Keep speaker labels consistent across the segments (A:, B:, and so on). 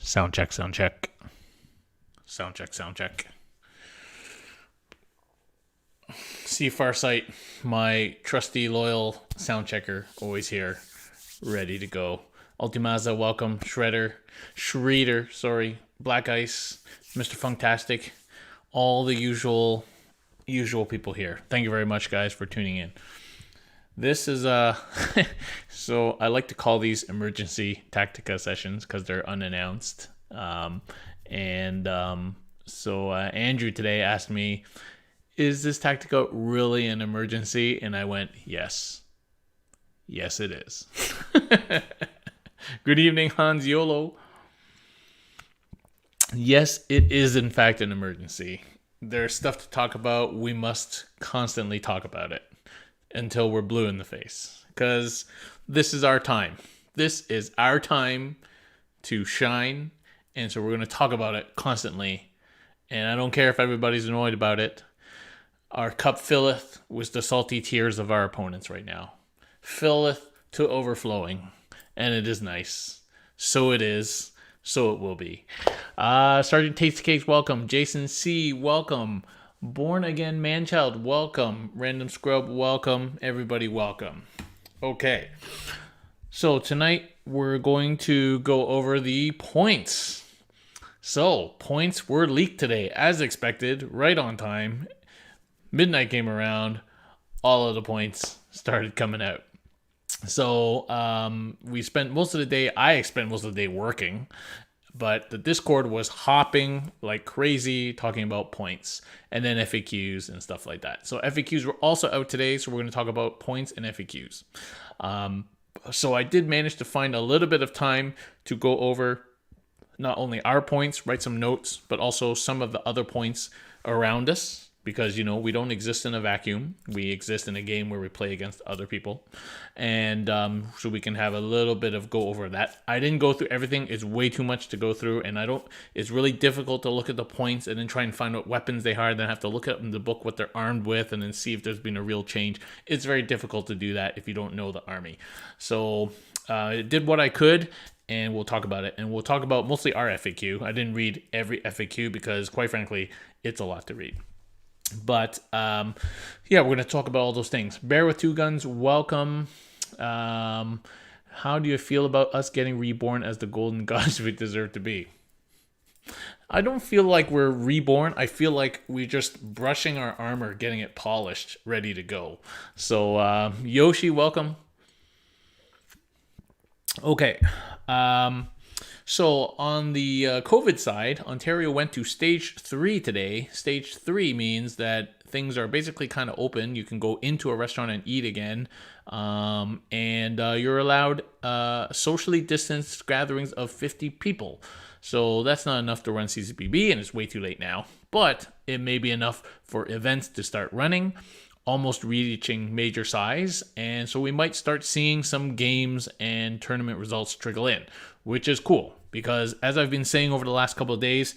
A: Sound check, sound check. Sound check, sound check. See Farsight, my trusty, loyal sound checker, always here, ready to go. Ultimaza, welcome. Shredder, sorry. Black Ice, Mr. Funktastic, all the usual people here. Thank you very much, guys, for tuning in. This is so I like to call these emergency Tactica sessions because they're unannounced. So Andrew today asked me, is this Tactica really an emergency? And I went, yes. Yes, it is. Good evening, Hans Yolo. Yes, it is in fact an emergency. There's stuff to talk about. We must constantly talk about it until we're blue in the face. Because this is our time. This is our time to shine. And so we're going to talk about it constantly. And I don't care if everybody's annoyed about it. Our cup filleth with the salty tears of our opponents right now. Filleth to overflowing. And it is nice. So it is. So it will be. Sergeant Tasty Cakes, welcome. Jason C, welcome. Born Again Manchild, welcome. Random Scrub, welcome. Everybody, welcome. Okay. So tonight we're going to go over the points. So points were leaked today, as expected, right on time. Midnight came around. All of the points started coming out. So we spent most of the day, I spent most of the day working, but the Discord was hopping like crazy talking about points and then FAQs and stuff like that. So FAQs were also out today, so we're going to talk about points and FAQs. So I did manage to find a little bit of time to go over not only our points, write some notes, but also some of the other points around us. Because, you know, we don't exist in a vacuum. We exist in a game where we play against other people. And so we can have a little bit of go over that. I didn't go through everything. It's way too much to go through. And it's really difficult to look at the points and then try and find what weapons they are. Then have to look up in the book what they're armed with and then see if there's been a real change. It's very difficult to do that if you don't know the army. So I did what I could. And we'll talk about it. And we'll talk about mostly our FAQ. I didn't read every FAQ because, quite frankly, it's a lot to read. But, yeah, we're going to talk about all those things. Bear with Two Guns, welcome. How do you feel about us getting reborn as the golden gods we deserve to be? I don't feel like we're reborn. I feel like we're just brushing our armor, getting it polished, ready to go. So, Yoshi, welcome. Okay. So on the COVID side, Ontario went to stage 3 today. Stage 3 means that things are basically kind of open. You can go into a restaurant and eat again. And you're allowed socially distanced gatherings of 50 people. So that's not enough to run CCPB, and it's way too late now. But it may be enough for events to start running, almost reaching major size. And so we might start seeing some games and tournament results trickle in, which is cool because as I've been saying over the last couple of days,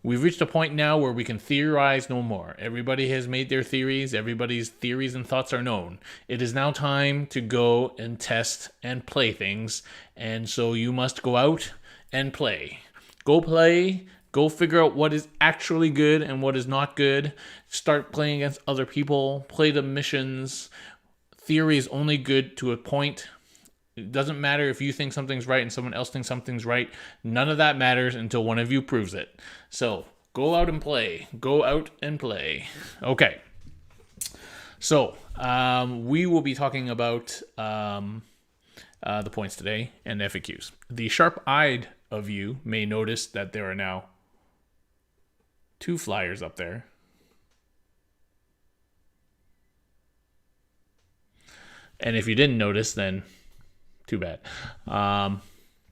A: we've reached a point now where we can theorize no more. Everybody has made their theories. Everybody's theories and thoughts are known. It is now time to go and test and play things. And so you must go out and play. Go play. Go figure out what is actually good and what is not good. Start playing against other people. Play the missions. Theory is only good to a point. It doesn't matter if you think something's right and someone else thinks something's right. None of that matters until one of you proves it. So, go out and play. Go out and play. Okay. So, we will be talking about the points today and FAQs. The sharp-eyed of you may notice that there are now 2 flyers up there. And if you didn't notice, then too bad.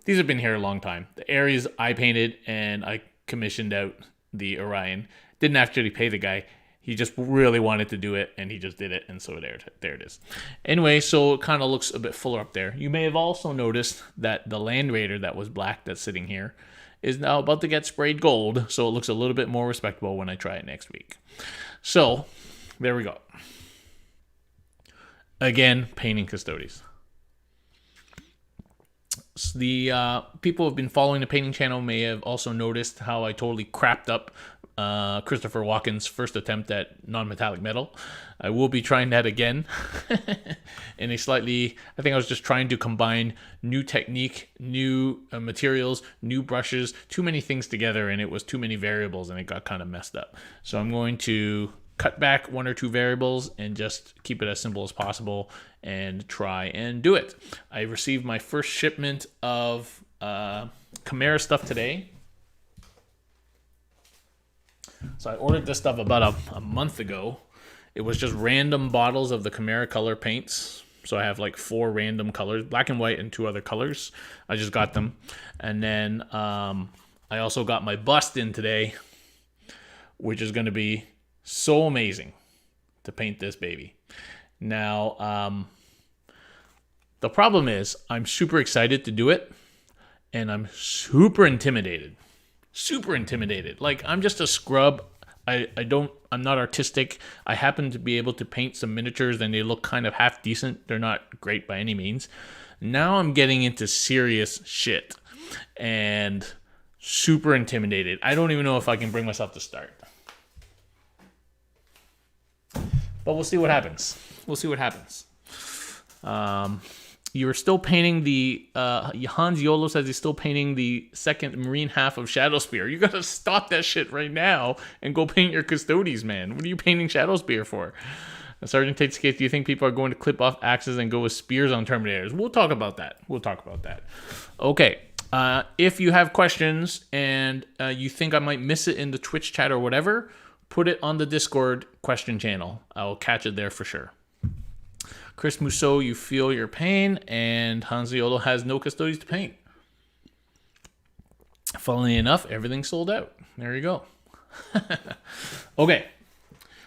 A: These have been here a long time. The Ares I painted and I commissioned out the Orion. Didn't actually pay the guy. He just really wanted to do it and he just did it. And so there it is. Anyway, so it kind of looks a bit fuller up there. You may have also noticed that the Land Raider that was black that's sitting here is now about to get sprayed gold. So it looks a little bit more respectable when I try it next week. So there we go. Again, painting Custodes. The people who have been following the painting channel may have also noticed how I totally crapped up Christopher Walken's first attempt at non-metallic metal. I will be trying that again in a slightly, I think I was just trying to combine new technique, new materials, new brushes, too many things together, and it was too many variables and it got kind of messed up. So I'm going to cut back 1 or 2 variables and just keep it as simple as possible and try and do it. I received my first shipment of CanHammer stuff today. So I ordered this stuff about a month ago. It was just random bottles of the CanHammer color paints. So I have like 4 random colors, black and white and 2 other colors. I just got them. And then I also got my bust in today, which is going to be so amazing to paint this baby. Now, the problem is I'm super excited to do it, and I'm super intimidated. Like, I'm just a scrub. I'm not artistic. I happen to be able to paint some miniatures and they look kind of half decent. They're not great by any means. Now I'm getting into serious shit and super intimidated. I don't even know if I can bring myself to start. But we'll see what happens. You're still painting the, Hans Yolo says he's still painting the second marine half of Shadowspear. You gotta stop that shit right now and go paint your Custodes, man. What are you painting Shadowspear for? Sergeant Tate's case, do you think people are going to clip off axes and go with spears on Terminators? We'll talk about that. Okay. If you have questions and you think I might miss it in the Twitch chat or whatever, put it on the Discord question channel. I will catch it there for sure. Chris Mousseau, you feel your pain, and Hanziolo has no Custodes to paint. Funnily enough, everything's sold out. There you go. Okay,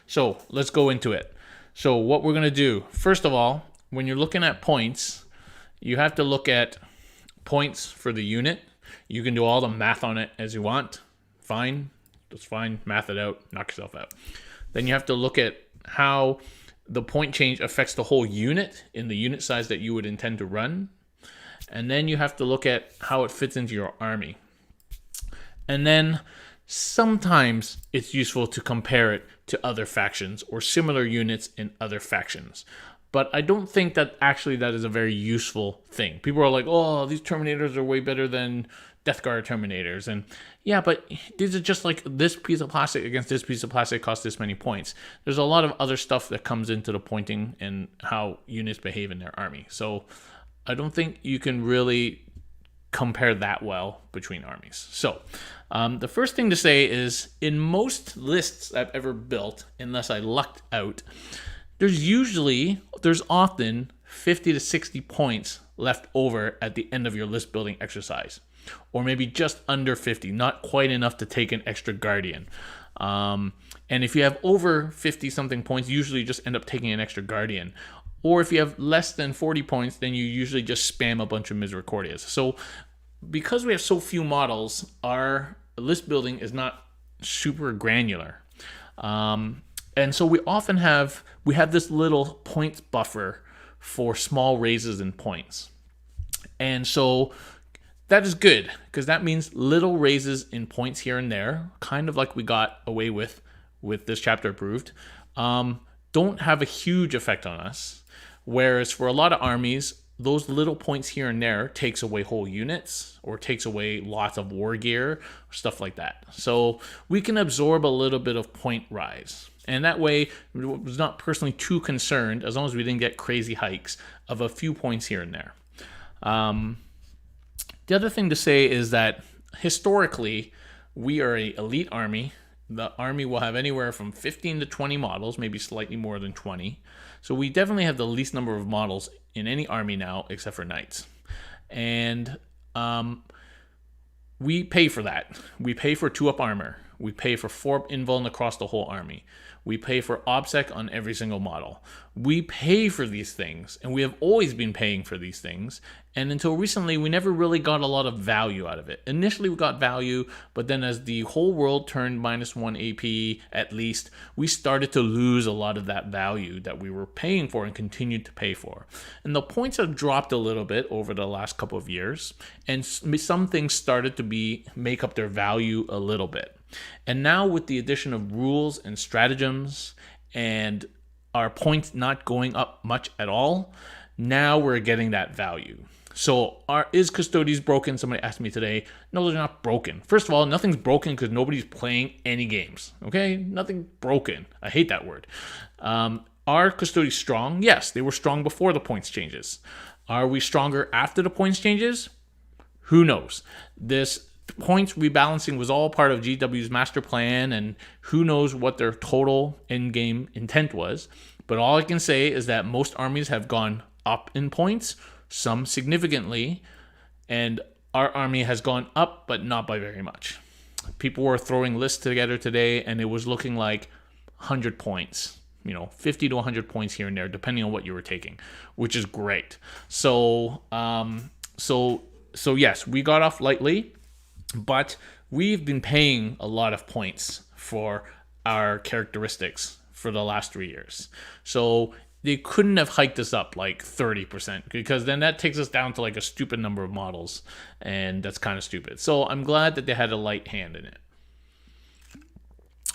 A: so let's go into it. So what we're going to do, first of all, when you're looking at points, you have to look at points for the unit. You can do all the math on it as you want. Fine. That's fine. Math it out. Knock yourself out. Then you have to look at how the point change affects the whole unit in the unit size that you would intend to run. And then you have to look at how it fits into your army. And then sometimes it's useful to compare it to other factions or similar units in other factions. But I don't think that actually that is a very useful thing. People are like, oh, these Terminators are way better than Death Guard Terminators. And yeah, but these are just like this piece of plastic against this piece of plastic costs this many points. There's a lot of other stuff that comes into the pointing and how units behave in their army. So I don't think you can really compare that well between armies. So the first thing to say is in most lists I've ever built, unless I lucked out, there's often 50 to 60 points left over at the end of your list building exercise. Or maybe just under 50, not quite enough to take an extra Guardian. And if you have over 50 something points, you usually just end up taking an extra Guardian. Or if you have less than 40 points, then you usually just spam a bunch of Misericordias. So because we have so few models, our list building is not super granular. And so we have this little points buffer for small raises in points. And so that is good, because that means little raises in points here and there, kind of like we got away with this chapter approved, don't have a huge effect on us. Whereas for a lot of armies, those little points here and there takes away whole units or takes away lots of war gear, stuff like that. So we can absorb a little bit of point rise. And that way, I was not personally too concerned, as long as we didn't get crazy hikes, of a few points here and there. The other thing to say is that historically, we are an elite army. The army will have anywhere from 15 to 20 models, maybe slightly more than 20. So we definitely have the least number of models in any army now, except for knights. And we pay for that. We pay for 2-up armor. We pay for 4 invuln across the whole army. We pay for OBSEC on every single model. We pay for these things, and we have always been paying for these things. And until recently, we never really got a lot of value out of it. Initially, we got value, but then as the whole world turned -1 AP, at least, we started to lose a lot of that value that we were paying for and continued to pay for. And the points have dropped a little bit over the last couple of years, and some things started to make up their value a little bit. And now with the addition of rules and stratagems and our points not going up much at all, now we're getting that value. So is Custodes broken? Somebody asked me today. No, they're not broken. First of all, nothing's broken because nobody's playing any games. Okay? Nothing broken. I hate that word. Are Custodes strong? Yes, they were strong before the points changes. Are we stronger after the points changes? Who knows? This points rebalancing was all part of GW's master plan, and who knows what their total in-game intent was. But all I can say is that most armies have gone up in points, some significantly, and our army has gone up, but not by very much. People were throwing lists together today, and it was looking like 100 points, 50 to 100 points here and there, depending on what you were taking, which is great. So yes, we got off lightly, but we've been paying a lot of points for our characteristics for the last 3 years. So they couldn't have hiked us up like 30%, because then that takes us down to like a stupid number of models, and that's kind of stupid. So I'm glad that they had a light hand in it.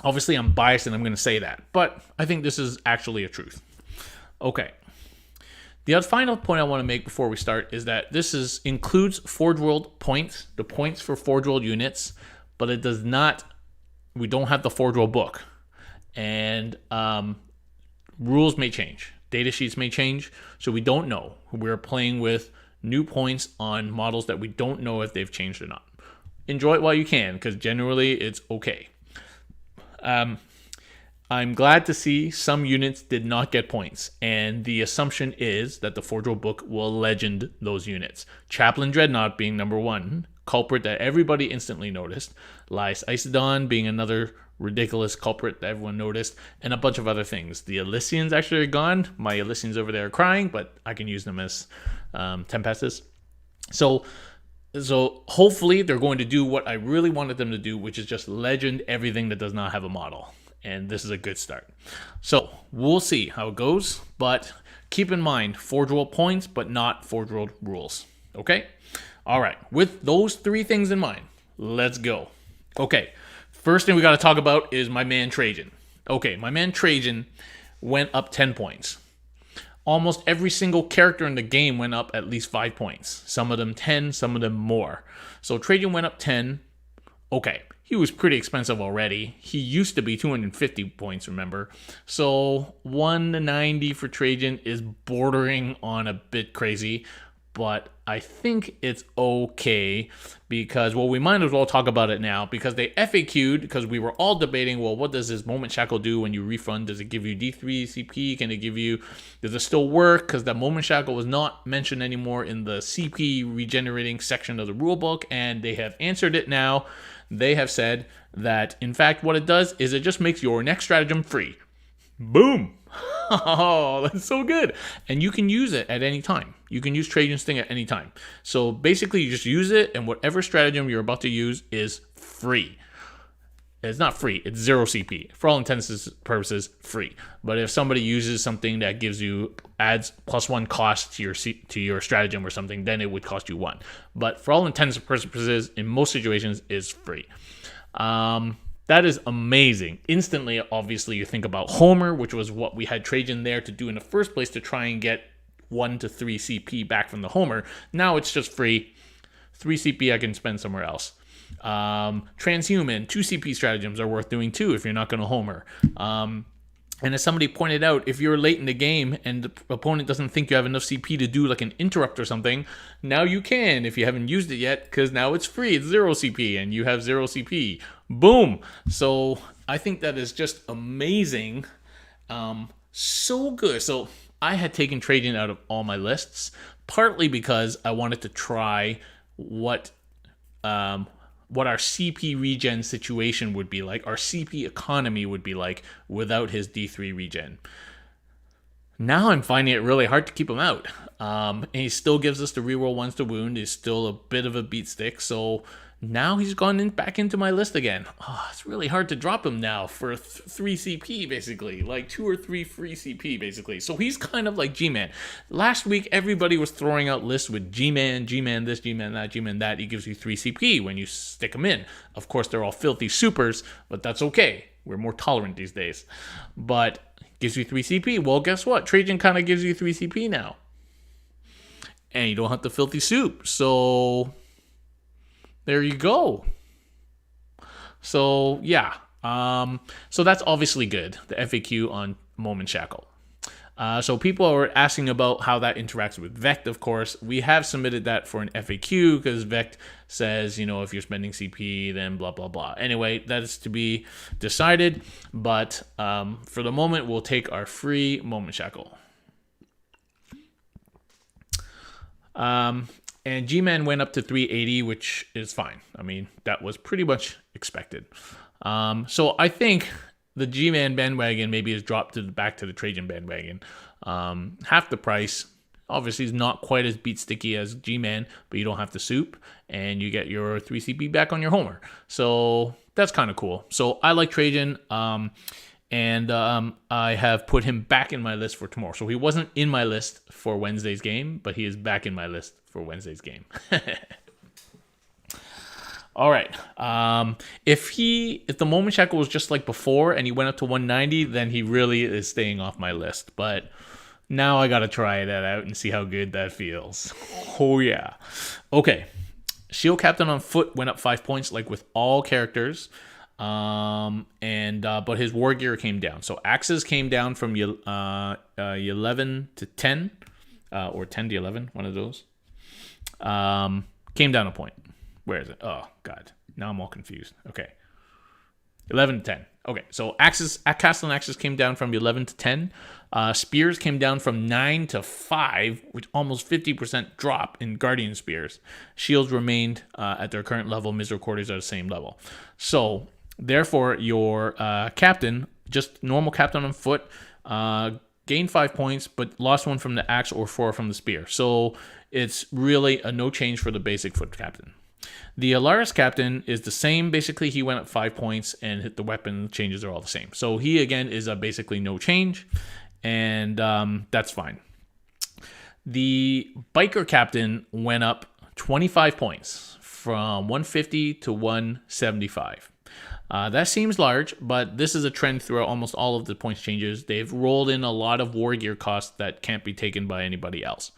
A: Obviously, I'm biased and I'm going to say that, but I think this is actually a truth. Okay. The other final point I want to make before we start is that this includes Forge World points, the points for Forge World units, but it does not, we don't have the Forge World book. And rules may change. Data sheets may change, so we don't know. We're playing with new points on models that we don't know if they've changed or not. Enjoy it while you can, because generally it's okay. I'm glad to see some units did not get points, and the assumption is that the Forge World book will legend those units. Chaplain Dreadnought being number 1, culprit that everybody instantly noticed. Lais Isodon being another ridiculous culprit that everyone noticed, and a bunch of other things. The Elysians actually are gone. My Elysians over there are crying, but I can use them as Tempestes. So hopefully they're going to do what I really wanted them to do, which is just legend everything that does not have a model. And this is a good start. So we'll see how it goes, but keep in mind Forge World points, but not Forge World rules. Okay? All right. With those 3 things in mind, let's go. Okay. First thing we got to talk about is my man Trajan. Okay, my man Trajan went up 10 points. Almost every single character in the game went up at least 5 points. Some of them 10, some of them more. So Trajan went up 10. Okay, he was pretty expensive already. He used to be 250 points, remember? So 190 for Trajan is bordering on a bit crazy, but I think it's okay because, well, we might as well talk about it now because they FAQ'd, because we were all debating, well, what does this Moment Shackle do when you refund? Does it give you D3 CP? Does it still work? Because that Moment Shackle was not mentioned anymore in the CP regenerating section of the rulebook, and they have answered it now. They have said that, in fact, what it does is it just makes your next stratagem free. Boom! Oh, that's so good. And you can use it at any time. You can use Trajan's thing at any time. So basically, you just use it, and whatever stratagem you're about to use is free. It's not free. It's 0 CP. For all intents and purposes, free. But if somebody uses something that adds +1 cost to your stratagem or something, then it would cost you 1. But for all intents and purposes, in most situations, is free. That is amazing. Instantly, obviously, you think about Homer, which was what we had Trajan there to do in the first place to try and get 1 to 3 CP back from the Homer. Now it's just free. 3 CP I can spend somewhere else. Transhuman, 2 CP stratagems are worth doing too if you're not going to Homer. And as somebody pointed out, if you're late in the game and the opponent doesn't think you have enough CP to do like an interrupt or something, now you can if you haven't used it yet, because now it's free. It's 0 CP and you have 0 CP. Boom! So I think that is just amazing. So good. So I had taken Trajan out of all my lists, partly because I wanted to try what what our CP regen situation would be like, our CP economy would be like without his D3 regen. Now I'm finding it really hard to keep him out. And he still gives us the reroll ones to wound. He's still a bit of a beat stick. So now he's gone back into my list again. Oh, it's really hard to drop him now for 3 CP, basically. Like 2 or 3 free CP, basically. So he's kind of like G-Man. Last week, everybody was throwing out lists with G-Man, G-Man this, G-Man that, G-Man that. He gives you 3 CP when you stick him in. Of course, they're all filthy supers, but that's okay. We're more tolerant these days. But gives you 3 CP. Well, guess what? Trajan kind of gives you 3 CP now. And you don't have the filthy soup. So there you go. So yeah. So that's obviously good. The FAQ on Moment Shackle. So people are asking about how that interacts with Vect, of course. We have submitted that for an FAQ because Vect says, if you're spending CP, then blah, blah, blah. Anyway, that is to be decided. But for the moment, we'll take our free Moment Shackle. And G-Man went up to 380, which is fine. I mean, that was pretty much expected. So I think the G-Man bandwagon maybe has dropped back to the Trajan bandwagon. Half the price. Obviously, it's not quite as beat sticky as G-Man, but you don't have to soup, and you get your 3 CP back on your Homer. So that's kind of cool. So I like Trajan, and I have put him back in my list for tomorrow. So he wasn't in my list for Wednesday's game, but he is back in my list for Wednesday's game. All right. If the Moment Shackle was just like before and he went up to 190, then he really is staying off my list. But now I got to try that out and see how good that feels. Oh, yeah. Okay. Shield Captain on foot went up 5 points, like with all characters. But his war gear came down. So axes came down from 11 to 10, or 10 to 11, one of those. Came down a point. Where is it? Oh, God. Now I'm all confused. Okay. 11 to 10. Okay, so Castle and Axes came down from 11 to 10. Spears came down from 9 to 5, which almost 50% drop in Guardian Spears. Shields remained at their current level. Misericordias are the same level. So, therefore, your captain, just normal captain on foot, gained 5 points, but lost 1 from the axe or 4 from the spear. So, it's really a no change for the basic foot captain. The Alaris captain is the same. Basically, he went up 5 points, and the weapon changes are all the same. So he, again, is basically no change, and that's fine. The biker captain went up 25 points from 150 to 175. That seems large, but this is a trend throughout almost all of the points changes. They've rolled in a lot of war gear costs that can't be taken by anybody else.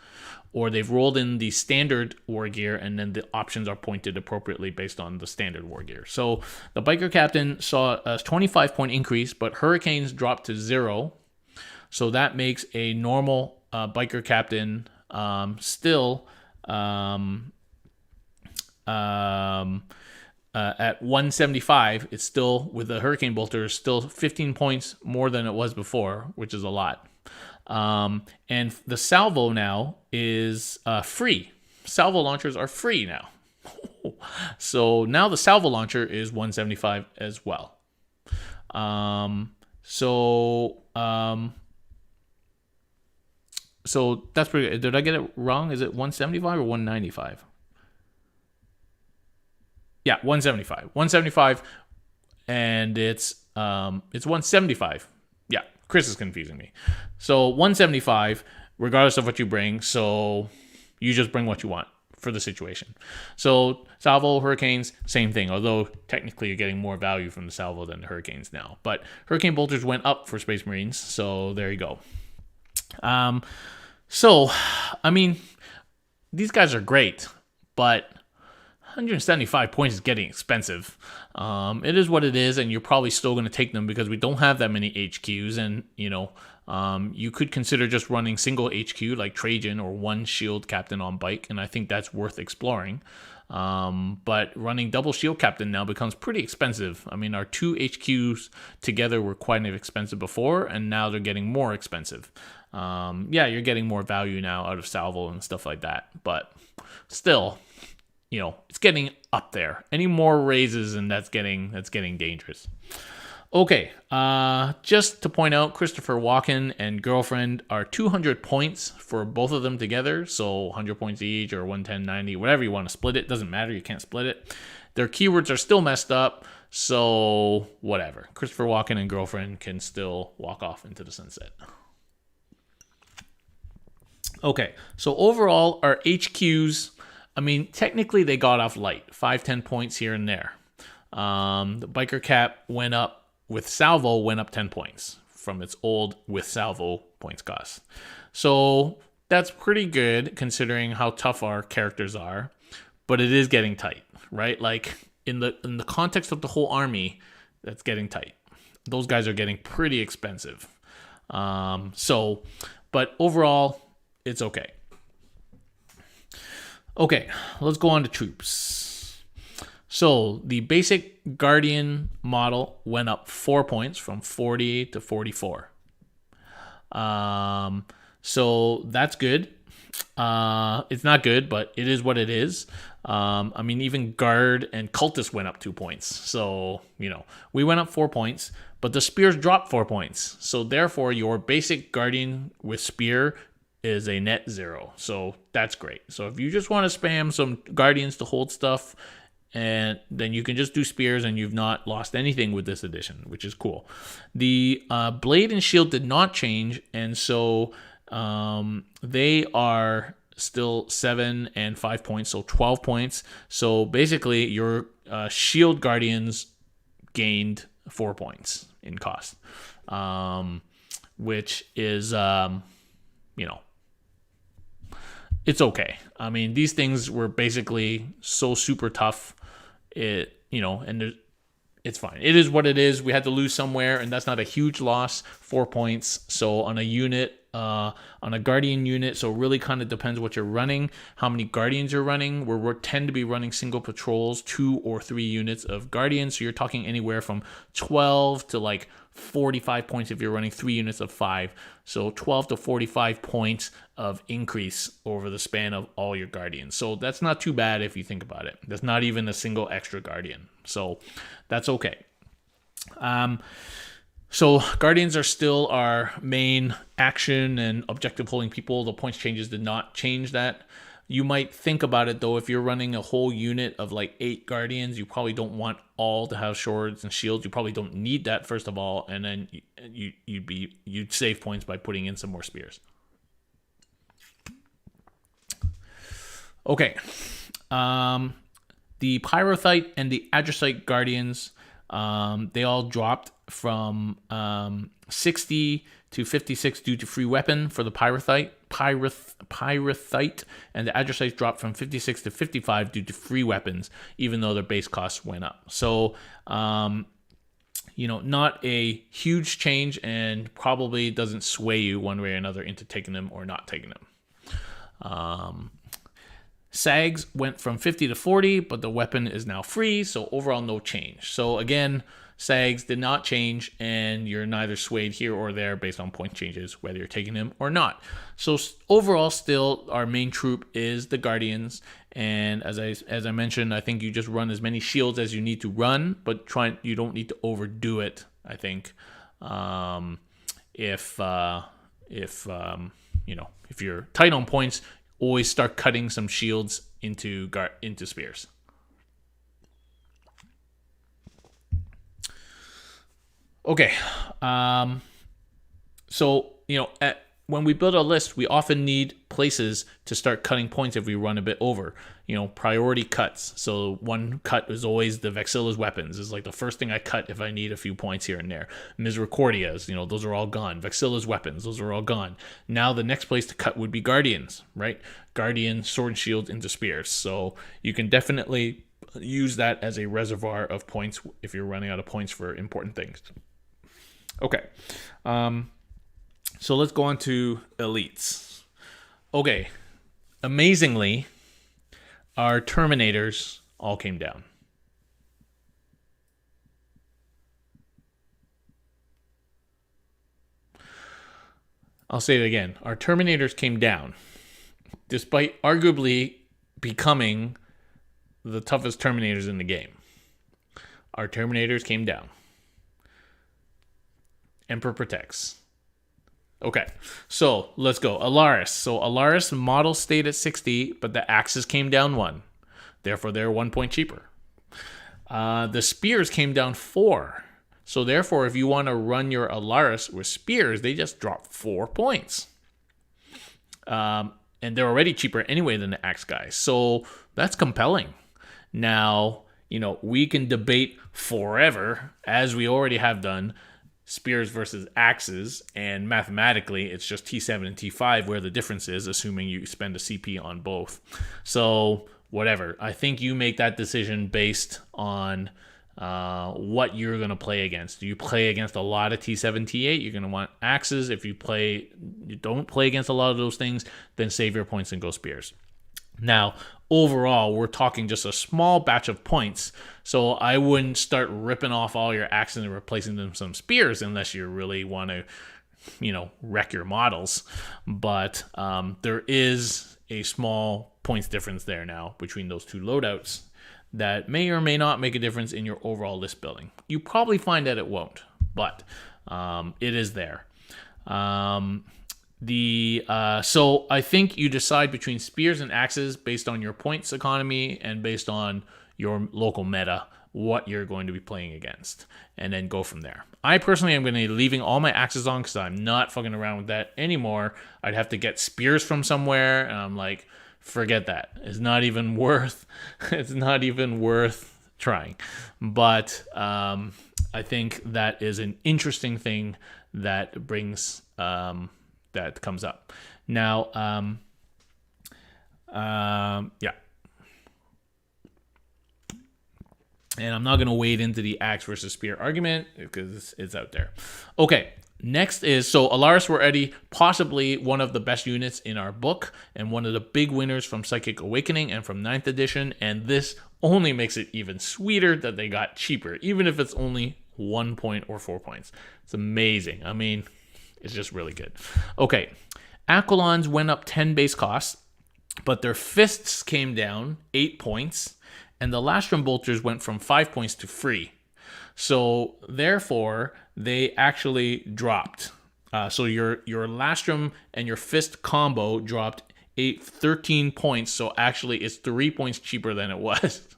A: Or they've rolled in the standard war gear, and then the options are pointed appropriately based on the standard war gear. So the biker captain saw a 25-point increase, but hurricanes dropped to 0. So that makes a normal biker captain still at 175. It's still, with the hurricane bolter, still 15 points more than it was before, which is a lot. And the salvo now is free. Salvo launchers are free now. So now the salvo launcher is 175 as well. So that's pretty good. Did I get it wrong? Is it 175 or 195? Yeah, 175. 175, and it's 175. Yeah, Chris is confusing me. So 175, regardless of what you bring. So you just bring what you want for the situation. So salvo, hurricanes, same thing. Although technically you're getting more value from the salvo than the hurricanes now. But hurricane bolters went up for Space Marines. So there you go. So, I mean, these guys are great, but 175 points is getting expensive. It is what it is, and you're probably still going to take them because we don't have that many HQs, and, you could consider just running single HQ like Trajan or one shield captain on bike, and I think that's worth exploring. But running double shield captain now becomes pretty expensive. I mean, our 2 HQs together were quite expensive before, and now they're getting more expensive. Yeah, you're getting more value now out of salvo and stuff like that, but still, it's getting up there. Any more raises, and that's getting dangerous. Okay, just to point out, Christopher Walken and Girlfriend are 200 points for both of them together, so 100 points each, or 110, 90, whatever you want to split it. Doesn't matter, you can't split it. Their keywords are still messed up, so whatever. Christopher Walken and Girlfriend can still walk off into the sunset. Okay, so overall, our HQs, technically they got off light, 5-10 points here and there. The biker cap went up with salvo, went up 10 points from its old with salvo points cost. So that's pretty good considering how tough our characters are, but it is getting tight, right? Like in the context of the whole army, that's getting tight. Those guys are getting pretty expensive. But overall, it's okay. Okay, let's go on to troops. So the basic Guardian model went up 4 points from 40 to 44. So that's good. It's not good, but it is what it is. Even Guard and Cultist went up 2 points. So, we went up 4 points, but the Spears dropped 4 points. So therefore, your basic Guardian with Spear is a net 0. So that's great. So if you just want to spam some Guardians to hold stuff, and then you can just do Spears, and you've not lost anything with this edition, which is cool. The Blade and Shield did not change, and so they are still 7 and 5 points, so 12 points. So basically, your Shield Guardians gained 4 points in cost, which is, it's okay. These things were basically so super tough. It's fine. It is what it is. We had to lose somewhere, and that's not a huge loss. 4 points. So on a unit, on a Guardian unit, so it really kind of depends what you're running, how many Guardians you're running. We tend to be running single patrols, 2 or 3 units of Guardians. So you're talking anywhere from 12 to like 45 points if you're running 3 units of 5. So 12 to 45 points of increase over the span of all your Guardians. So that's not too bad if you think about it. That's not even a single extra Guardian. So that's okay. So Guardians are still our main action and objective holding people. The points changes did not change that. You might think about it though, if you're running a whole unit of like 8 Guardians, you probably don't want all to have swords and shields. You probably don't need that, first of all, and then you'd save points by putting in some more spears. Okay. The Pyrothite and the Adrasite Guardians, they all dropped from 60 to 56 due to free weapon for the Pyrothite, and the Adrasites dropped from 56 to 55 due to free weapons, even though their base costs went up. So, not a huge change, and probably doesn't sway you one way or another into taking them or not taking them. SAGs went from 50 to 40, but the weapon is now free, so overall no change. So again, SAGs did not change, and you're neither swayed here or there based on point changes, whether you're taking them or not. So overall, still, our main troop is the Guardians, and as I mentioned, I think you just run as many shields as you need to run, but you don't need to overdo it, I think. If you're tight on points, always start cutting some shields into spears. Okay, when we build a list, we often need places to start cutting points if we run a bit over. Priority cuts. So one cut is always the Vexilla's weapons. Is like the first thing I cut if I need a few points here and there. Misericordias, those are all gone. Vexilla's weapons, those are all gone. Now the next place to cut would be Guardians, right? Guardian, sword and shield into spears. So you can definitely use that as a reservoir of points if you're running out of points for important things. Okay. So let's go on to elites. Okay. Amazingly, our Terminators all came down. I'll say it again. Our Terminators came down, despite arguably becoming the toughest Terminators in the game. Our Terminators came down. Emperor protects. Okay, so let's go. Alaris. So Alaris model stayed at 60, but the axes came down 1. Therefore, they're 1 point cheaper. The spears came down 4. So therefore, if you want to run your Alaris with spears, they just drop 4 points. And they're already cheaper anyway than the axe guys. So that's compelling. Now, we can debate forever, as we already have done, spears versus axes, and mathematically it's just T7 and T5 where the difference is, assuming you spend a CP on both. So whatever, I think you make that decision based on what you're going to play against. Do you play against a lot of T7, T8? You're going to want axes. If you don't play against a lot of those things, then save your points and go spears. Now, overall, we're talking just a small batch of points, so I wouldn't start ripping off all your axes and replacing them with some spears unless you really want to, wreck your models. But there is a small points difference there now between those two loadouts that may or may not make a difference in your overall list building. You probably find that it won't, but it is there. So I think you decide between spears and axes based on your points economy and based on your local meta, what you're going to be playing against, and then go from there. I personally am going to be leaving all my axes on because I'm not fucking around with that anymore. I'd have to get spears from somewhere, and I'm like, forget that. It's not even worth trying. But I think that is an interesting thing that brings that comes up. Now, yeah. And I'm not going to wade into the axe versus spear argument because it's out there. Okay, next is, so Alaris were already possibly one of the best units in our book and one of the big winners from Psychic Awakening and from 9th edition, and this only makes it even sweeter that they got cheaper, even if it's only 1 point or 4 points. It's amazing. I mean, it's just really good. Okay, Aquilons went up 10 base costs, but their fists came down 8 points, and the Lastrum Bolters went from 5 points to free. So therefore, they actually dropped. So your Lastrum and your fist combo dropped 13 points. So actually, it's 3 points cheaper than it was,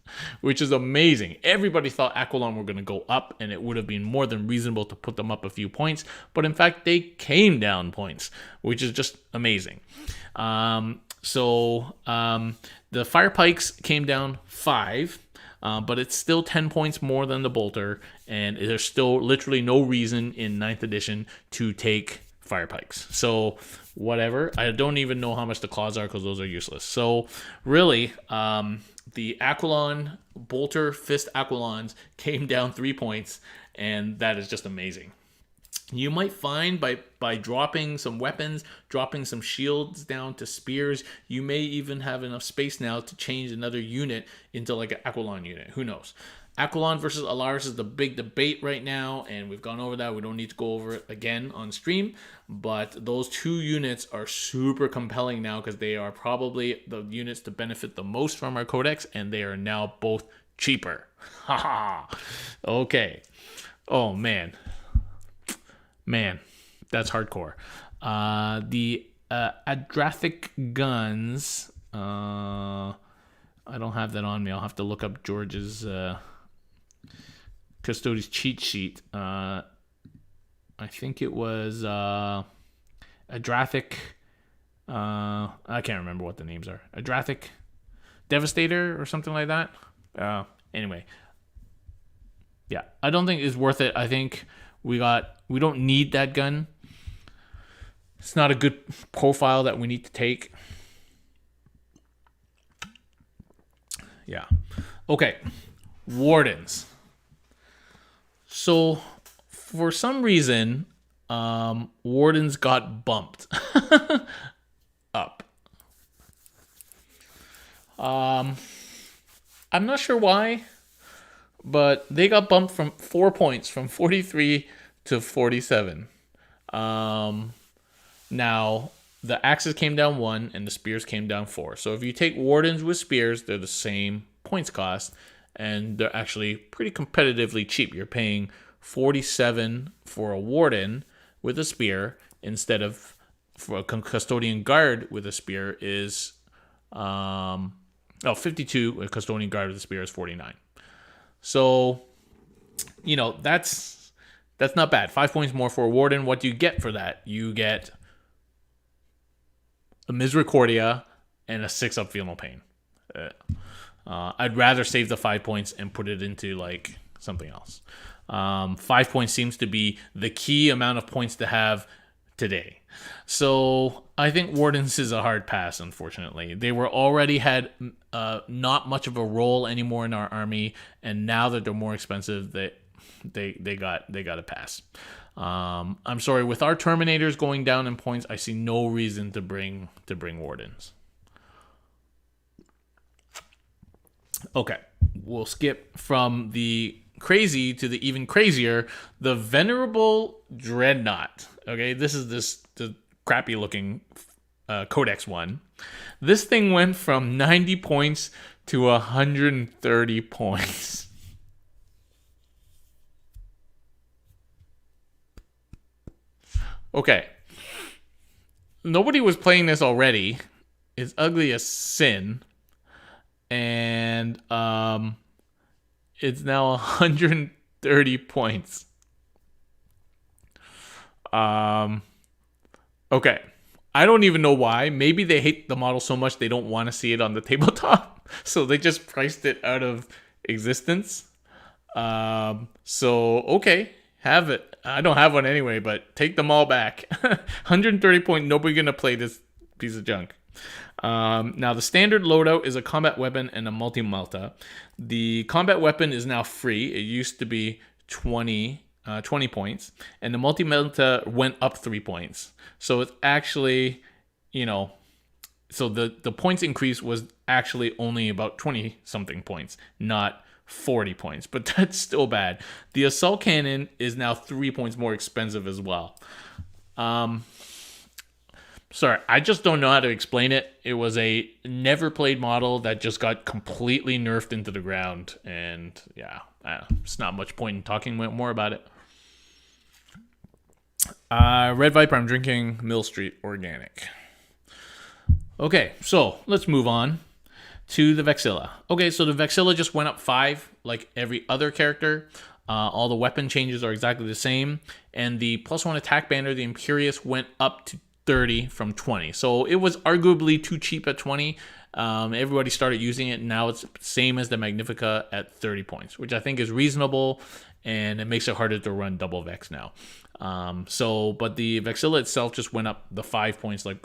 A: which is amazing. Everybody thought Aquilon were going to go up, and it would have been more than reasonable to put them up a few points. But in fact, they came down points, which is just amazing. The Fire Pikes came down 5, but it's still 10 points more than the Bolter, and there's still literally no reason in 9th edition to take Fire Pikes. So whatever. I don't even know how much the claws are because those are useless. So really, the Aquilon Bolter Fist Aquilons came down 3 points, and that is just amazing. You might find by dropping some weapons, dropping some shields down to spears, you may even have enough space now to change another unit into like an Aquilon unit. Who knows? Aquilon versus Alaris is the big debate right now, and we've gone over that. We don't need to go over it again on stream, but those two units are super compelling now because they are probably the units to benefit the most from our codex, and they are now both cheaper. Haha. Okay. Oh, man, that's hardcore. The Adrathic guns, I don't have that on me. I'll have to look up George's Custodes cheat sheet. I think it was Adrathic. I can't remember what the names are. Adrathic Devastator or something like that. Anyway, yeah, I don't think it's worth it. I think we don't need that gun. It's not a good profile that we need to take. Yeah. Okay. Wardens. So for some reason, Wardens got bumped up. I'm not sure why, but they got bumped from 4 points, from 43 to 47. Now, the axes came down 1 and the spears came down 4. So if you take Wardens with spears, they're the same points cost, and they're actually pretty competitively cheap. You're paying 47 for a Warden with a spear instead of for a Custodian Guard with a spear is 52. A Custodian Guard with a spear is 49. So, that's not bad. 5 points more for a Warden. What do you get for that? You get a Misericordia and a 6-up Feel No Pain. I'd rather save the 5 points and put it into like something else. 5 points seems to be the key amount of points to have today. So I think Wardens is a hard pass, unfortunately. They were already had not much of a role anymore in our army, and now that they're more expensive, they got a pass. I'm sorry, with our Terminators going down in points, I see no reason to bring Wardens. Okay, we'll skip from the crazy to the even crazier, the Venerable Dreadnought. Okay, this is the crappy looking Codex one. This thing went from 90 points to 130 points. Okay. Nobody was playing this already. It's ugly as sin. And it's now 130 points. Okay. I don't even know why. Maybe they hate the model so much they don't want to see it on the tabletop. So they just priced it out of existence. So, okay. Have it. I don't have one anyway, but take them all back. 130 point. Nobody gonna play this piece of junk. Now, the standard loadout is a combat weapon and a multi-melta. The combat weapon is now free. It used to be 20 points, and the multi-melta went up 3 points. So it's actually, so the points increase was actually only about 20-something points, not 40 points, but that's still bad. The assault cannon is now 3 points more expensive as well. Sorry, I just don't know how to explain it. It was a never played model that just got completely nerfed into the ground. And yeah, it's not much point in talking more about it. Red Viper, I'm drinking Mill Street Organic. Okay, so let's move on to the Vexilla. Okay, so the Vexilla just went up 5 like every other character. All the weapon changes are exactly the same. And the +1 attack banner, the Imperious, went up to 30 from 20. So it was arguably too cheap at 20. Everybody started using it. Now it's same as the Magnifica at 30 points, which I think is reasonable, and it makes it harder to run double Vex now. But the Vexilla itself just went up the 5 points like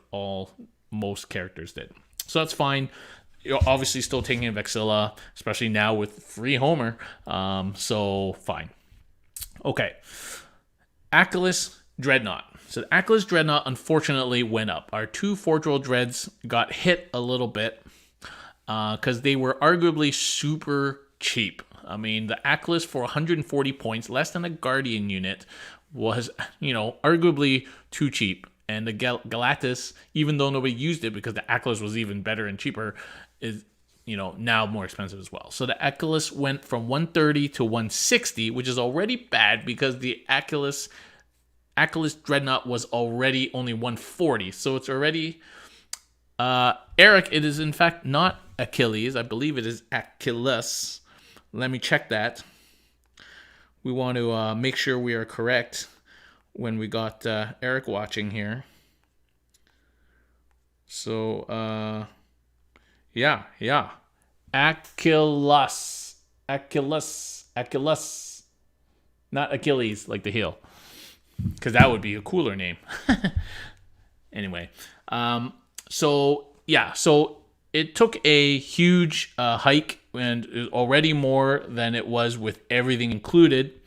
A: most characters did. So that's fine. You're obviously still taking a Vexilla, especially now with free Homer. So fine. Okay. Achilles Dreadnought. So the Achilles Dreadnought unfortunately went up. Our 2 Forge-Roll Dreads got hit a little bit because they were arguably super cheap. I mean, the Achilles for 140 points, less than a Guardian unit, was, arguably too cheap. And the Caladius, even though nobody used it because the Achilles was even better and cheaper, is now more expensive as well. So the Achilles went from 130 to 160, which is already bad because the Achilles Dreadnought was already only 140. So it's already Eric, it is in fact not Achilles. I believe it is Achilles. Let me check that. We want to make sure we are correct when we got Eric watching here. So, yeah. Achilles. Not Achilles, like the heel. Because that would be a cooler name. Anyway. So it took a huge hike, and it was already more than it was with everything included.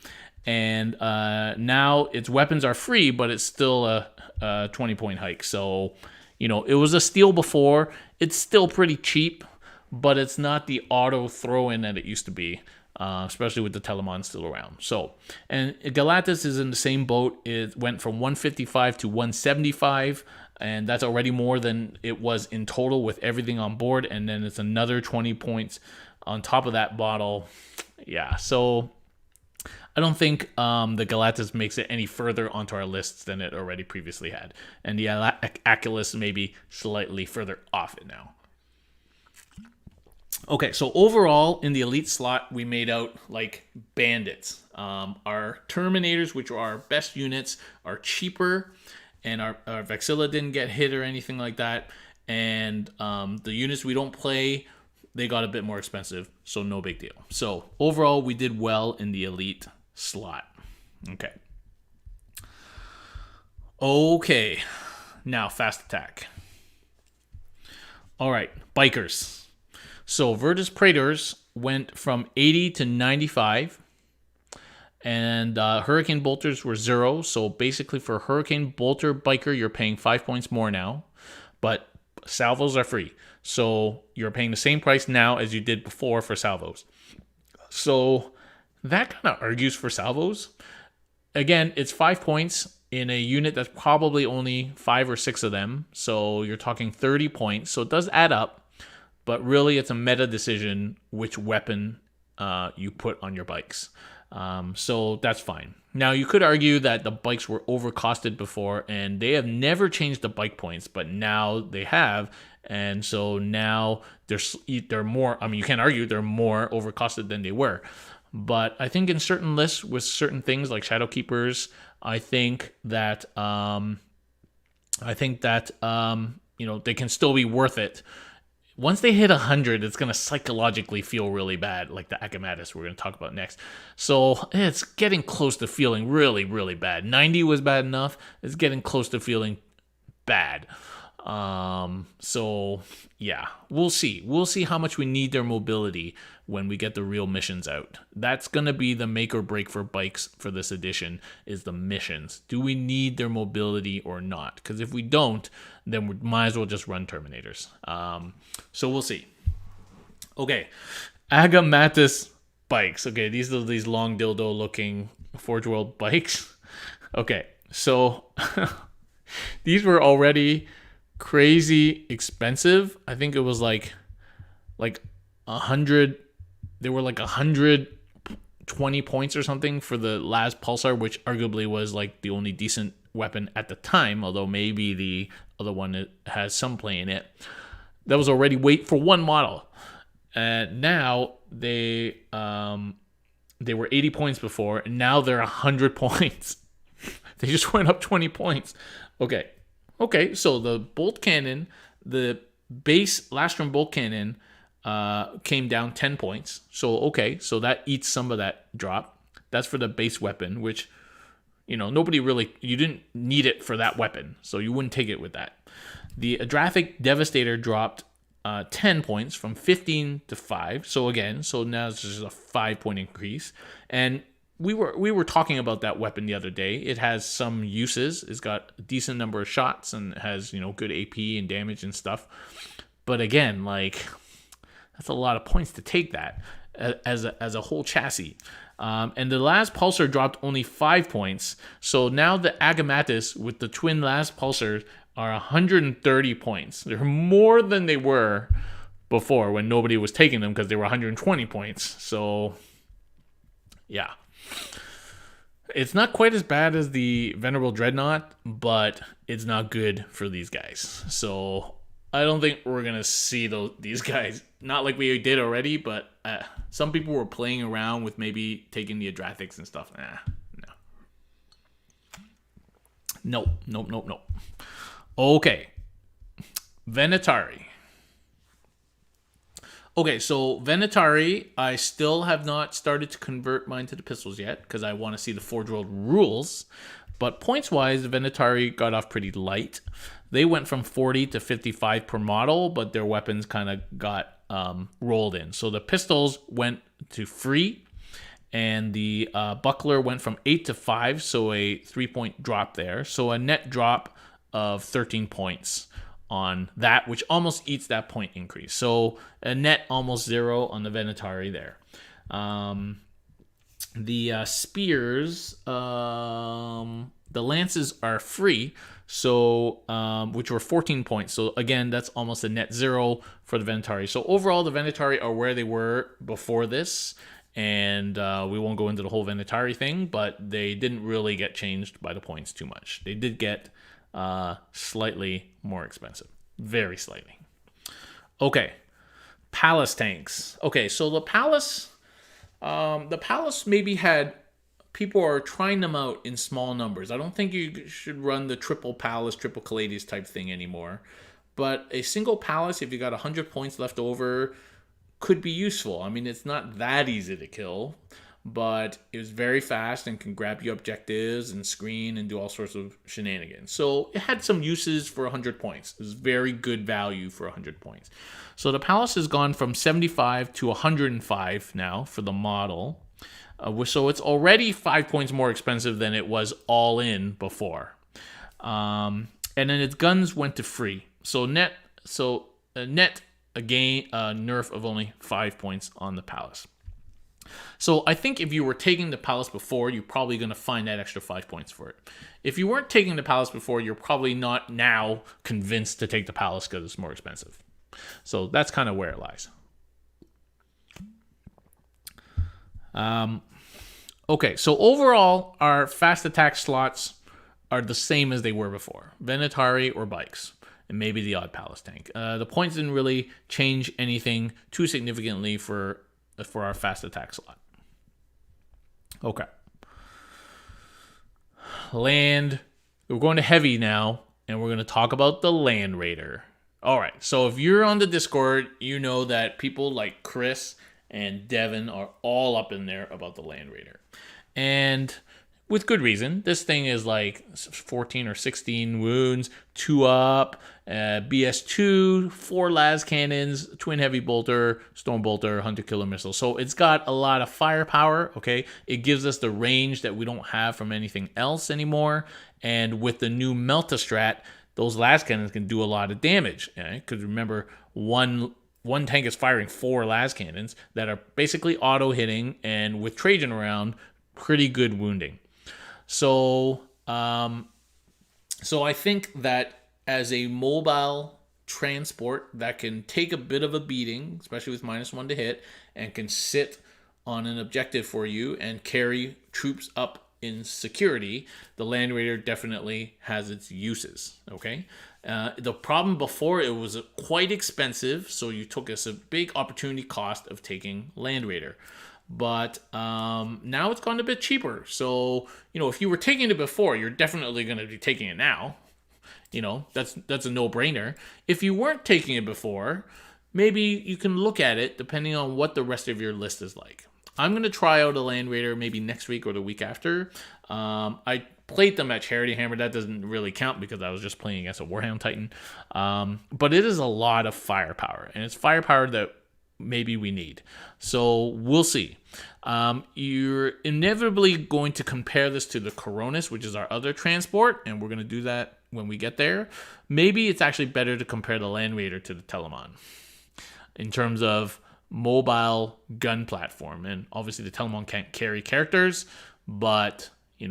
A: And now its weapons are free, but it's still a 20-point hike. So, it was a steal before. It's still pretty cheap, but it's not the auto throw-in that it used to be, especially with the Telamon still around. So, and Caladius is in the same boat. It went from 155 to 175, and that's already more than it was in total with everything on board. And then it's another 20 points on top of that model. Yeah, so I don't think the Galactus makes it any further onto our lists than it already previously had. And the Aculus maybe slightly further off it now. Okay, so overall in the elite slot, we made out like bandits. Our Terminators, which are our best units, are cheaper, and our Vexilla didn't get hit or anything like that. And the units we don't play, they got a bit more expensive, so no big deal. So overall, we did well in the elite slot. Okay, now fast attack. All right, bikers. So Virtus Praetors went from 80 to 95, and Hurricane Bolters were 0. So basically for Hurricane Bolter Biker, you're paying 5 points more now, but salvos are free. So you're paying the same price now as you did before for salvos. So that kind of argues for salvos. Again, it's 5 points in a unit that's probably only 5 or 6 of them. So you're talking 30 points. So it does add up. But really, it's a meta decision which weapon you put on your bikes. So that's fine. Now, you could argue that the bikes were overcosted before, and they have never changed the bike points, but now they have. And so now they're more, I mean, you can't argue they're more overcosted than they were. But I think in certain lists with certain things like Shadow Keepers, I think that they can still be worth it. Once they hit 100, it's going to psychologically feel really bad, like the Agamatus we're going to talk about next. So it's getting close to feeling really, really bad. 90 was bad enough. It's getting close to feeling bad. So yeah, we'll see. We'll see how much we need their mobility when we get the real missions out. That's going to be the make or break for bikes for this edition, is the missions. Do we need their mobility or not? Because if we don't, then we might as well just run Terminators. So we'll see. Okay, Agamatus bikes. Okay, these are these long dildo looking Forge World bikes. Okay, so these were already crazy expensive. I think it was like 100. They were like 120 points or something for the last Pulsar, which arguably was like the only decent weapon at the time, although maybe the other one has some play in it. That was already weight for one model. And now they were 80 points before, and now they're 100 points. They just went up 20 points. Okay, so the bolt cannon, the base Lastrum bolt cannon, came down 10 points. So that eats some of that drop. That's for the base weapon, which, you didn't need it for that weapon, so you wouldn't take it with that. The Adrathic Devastator dropped 10 points from 15 to 5. So now it's just a 5-point increase. And we were talking about that weapon the other day. It has some uses. It's got a decent number of shots and has, good AP and damage and stuff. But again, that's a lot of points to take that as a whole chassis. And the last Pulsar dropped only 5 points. So now the Agamatus with the twin last Pulsars are 130 points. They're more than they were before when nobody was taking them because they were 120 points. So, yeah. It's not quite as bad as the Venerable Dreadnought, but it's not good for these guys. So I don't think we're going to see these guys. Not like we did already, but some people were playing around with maybe taking the Adrathics and stuff. No. Nope. Okay. Venatari. Okay, so Venatari, I still have not started to convert mine to the pistols yet because I want to see the Forge World rules. But points-wise, Venatari got off pretty light. They went from 40 to 55 per model, but their weapons kind of got rolled in. So the pistols went to free, and the buckler went from 8 to 5, so a 3-point drop there. So a net drop of 13 points on that, which almost eats that point increase. So a net almost 0 on the Venatari there. The spears, The lances are free, so which were 14 points. So again, that's almost a net 0 for the Venatari. So overall, the Venatari are where they were before this, and we won't go into the whole Venatari thing, but they didn't really get changed by the points too much. They did get slightly more expensive, very slightly. Okay, palace tanks. Okay, so the palace maybe had, people are trying them out in small numbers. I don't think you should run the triple palace, triple Caladius type thing anymore. But a single palace, if you got 100 points left over, could be useful. I mean, it's not that easy to kill, but it was very fast and can grab you objectives and screen and do all sorts of shenanigans. So it had some uses for 100 points. It was very good value for 100 points. So the palace has gone from 75 to 105 now for the model. So it's already 5 points more expensive than it was all in before. And then its guns went to free. So net a gain, nerf of only 5 points on the palace. So I think if you were taking the palace before, you're probably going to find that extra 5 points for it. If you weren't taking the palace before, you're probably not now convinced to take the palace because it's more expensive. So that's kind of where it lies. Okay, so overall, our fast attack slots are the same as they were before. Venatari or bikes, and maybe the odd palace tank. The points didn't really change anything too significantly for our fast attack slot. Okay. Land. We're going to heavy now, and we're going to talk about the Land Raider. All right, so if you're on the Discord, you know that people like Chris and Devin are all up in there about the Land Raider. And with good reason. This thing is like 14 or 16 wounds, 2 up, BS2, 4 las cannons, twin heavy bolter, storm bolter, hunter killer missile. So it's got a lot of firepower, okay? It gives us the range that we don't have from anything else anymore. And with the new Melta strat, those las cannons can do a lot of damage. Because remember, one tank is firing 4 las cannons that are basically auto-hitting, and with Trajan around, pretty good wounding. So I think that as a mobile transport that can take a bit of a beating, especially with -1 to hit, and can sit on an objective for you and carry troops up in security, the Land Raider definitely has its uses, okay? The problem before, it was quite expensive, so you took a big opportunity cost of taking Land Raider. But now it's gone a bit cheaper. So, if you were taking it before, you're definitely going to be taking it now. That's a no-brainer. If you weren't taking it before, maybe you can look at it depending on what the rest of your list is like. I'm going to try out a Land Raider maybe next week or the week after. I played them at Charity Hammer. That doesn't really count because I was just playing against a Warhound Titan. But it is a lot of firepower. And it's firepower that maybe we need. So we'll see. You're inevitably going to compare this to the Coronis, which is our other transport, and we're going to do that when we get there. Maybe it's actually better to compare the Land Raider to the Telamon in terms of mobile gun platform. And obviously the Telamon can't carry characters, but it's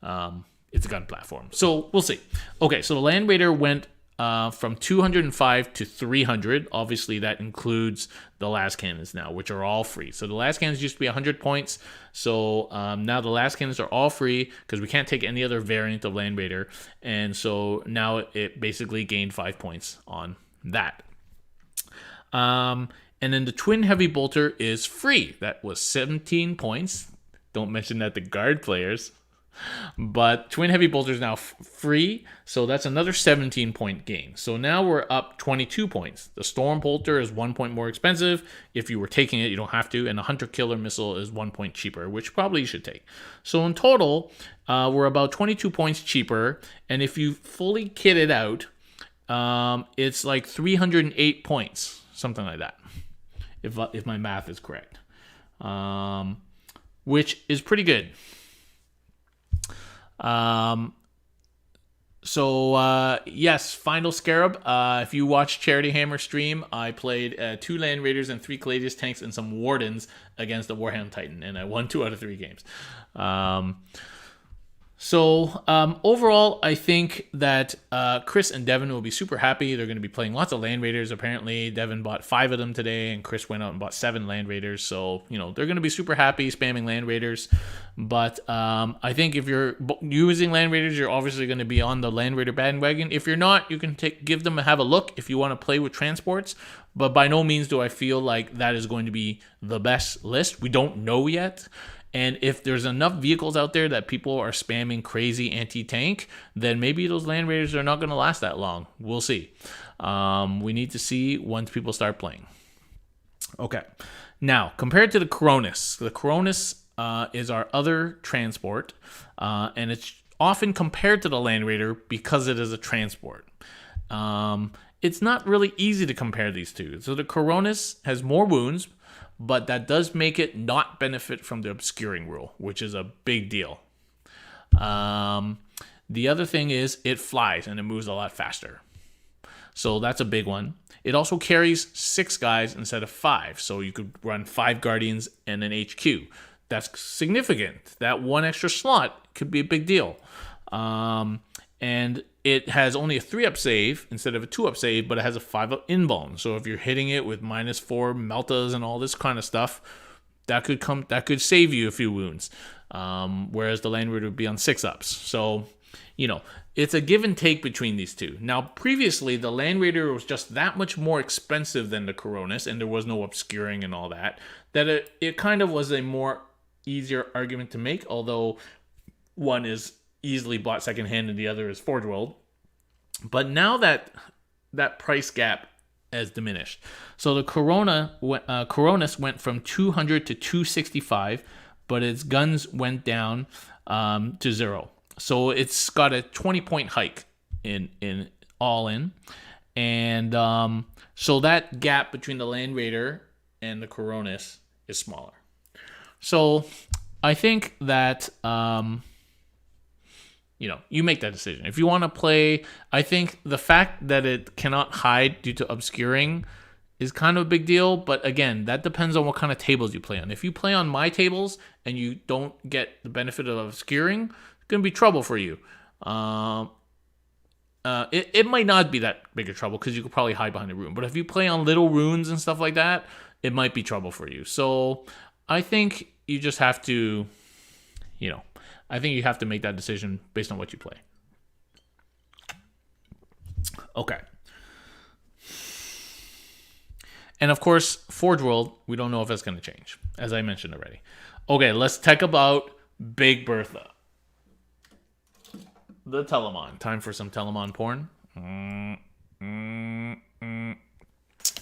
A: a gun platform. So we'll see. Okay, so the Land Raider went from 205 to 300. Obviously, that includes the las cannons now, which are all free. So the las cannons used to be 100 points. So now the las cannons are all free because we can't take any other variant of Land Raider. And so now it basically gained 5 points on that. And then the twin heavy bolter is free. That was 17 points. Don't mention that to guard players. But twin heavy bolter is now free, so that's another 17 point gain. So now we're up 22 points. The storm bolter is 1 point more expensive. If you were taking it, you don't have to. And the hunter killer missile is 1 point cheaper, which probably you should take. So in total, we're about 22 points cheaper. And if you fully kit it out, it's like 308 points, something like that, if my math is correct, which is pretty good. Yes, Final Scarab. If you watch Charity Hammer stream, I played 2 Land Raiders and 3 Caladius tanks and some Wardens against the Warhound Titan, and I won 2 out of 3 games. So overall, I think that Chris and Devin will be super happy. They're going to be playing lots of Land Raiders. Apparently, Devin bought 5 of them today, and Chris went out and bought 7 Land Raiders. So they're going to be super happy spamming Land Raiders. But I think if you're using Land Raiders, you're obviously going to be on the Land Raider bandwagon. If you're not, you can give them have a look if you want to play with transports. But by no means do I feel like that is going to be the best list. We don't know yet. And if there's enough vehicles out there that people are spamming crazy anti-tank, then maybe those Land Raiders are not going to last that long. We'll see. We need to see once people start playing. Okay. Now, compared to the Coronis is our other transport, and it's often compared to the Land Raider because it is a transport. It's not really easy to compare these two. So the Coronis has more wounds, but that does make it not benefit from the obscuring rule, which is a big deal. The other thing is it flies and it moves a lot faster. So that's a big one. It also carries 6 guys instead of 5. So you could run 5 Guardians and an HQ. That's significant. That one extra slot could be a big deal. And it has only a 3-up save instead of a 2-up save, but it has a 5-up invuln. So if you're hitting it with -4 meltas and all this kind of stuff, that could save you a few wounds. Whereas the Land Raider would be on 6-ups. So, it's a give and take between these two. Now, previously, the Land Raider was just that much more expensive than the Coronis, and there was no obscuring and all that it kind of was a more easier argument to make, although one is easily bought secondhand and the other is Forge World. But now that price gap has diminished. So the Coronis went from 200 to 265, but its guns went down to 0. So it's got a 20-point hike in all in. And so that gap between the Land Raider and the Coronis is smaller. So I think that you make that decision. If you want to play, I think the fact that it cannot hide due to obscuring is kind of a big deal. But again, that depends on what kind of tables you play on. If you play on my tables and you don't get the benefit of obscuring, it's going to be trouble for you. It might not be that big of trouble because you could probably hide behind a rune. But if you play on little runes and stuff like that, it might be trouble for you. So I think you just have to, I think you have to make that decision based on what you play. Okay. And of course, Forge World, we don't know if that's going to change, as I mentioned already. Okay, let's talk about Big Bertha. The Telamon. Time for some Telamon porn.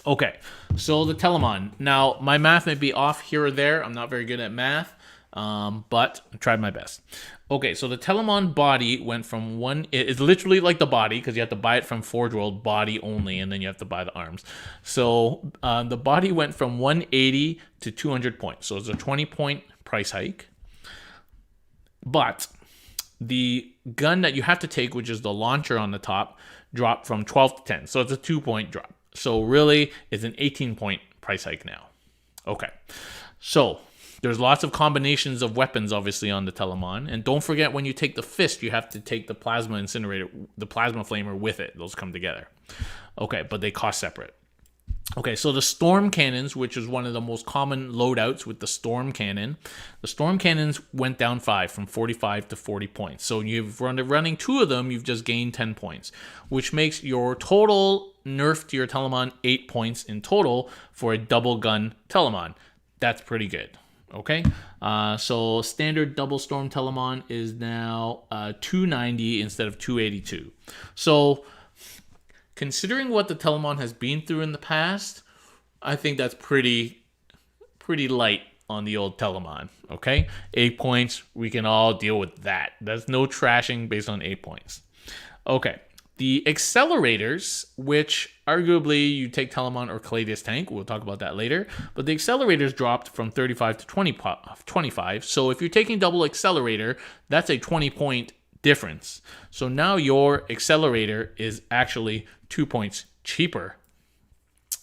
A: Okay, so the Telamon. Now, my math may be off here or there. I'm not very good at math. But I tried my best. Okay, so the Telamon body went from it's literally like the body, because you have to buy it from Forge World body only, and then you have to buy the arms. So the body went from 180 to 200 points. So it's a 20-point price hike. But the gun that you have to take, which is the launcher on the top, dropped from 12 to 10. So it's a 2-point drop. So really, it's an 18-point price hike now. Okay, so there's lots of combinations of weapons, obviously, on the Telamon. And don't forget, when you take the fist, you have to take the plasma incinerator, the plasma flamer with it. Those come together. Okay, but they cost separate. Okay, so the storm cannons, which is one of the most common loadouts with the storm cannon, the storm cannons went down 5 from 45 to 40 points. So you've running 2 of them, you've just gained 10 points, which makes your total nerf to your Telamon 8 points in total for a double gun Telamon. That's pretty good. Okay, so standard double storm Telamon is now 290 instead of 282. So considering what the Telamon has been through in the past, I think that's pretty light on the old Telamon. Okay, 8 points, we can all deal with that. That's no trashing based on 8 points. Okay. The accelerators, which arguably you take Telamon or Caladius tank, we'll talk about that later, but the accelerators dropped from 35 to 25. So if you're taking double accelerator, that's a 20-point difference. So now your accelerator is actually 2 points cheaper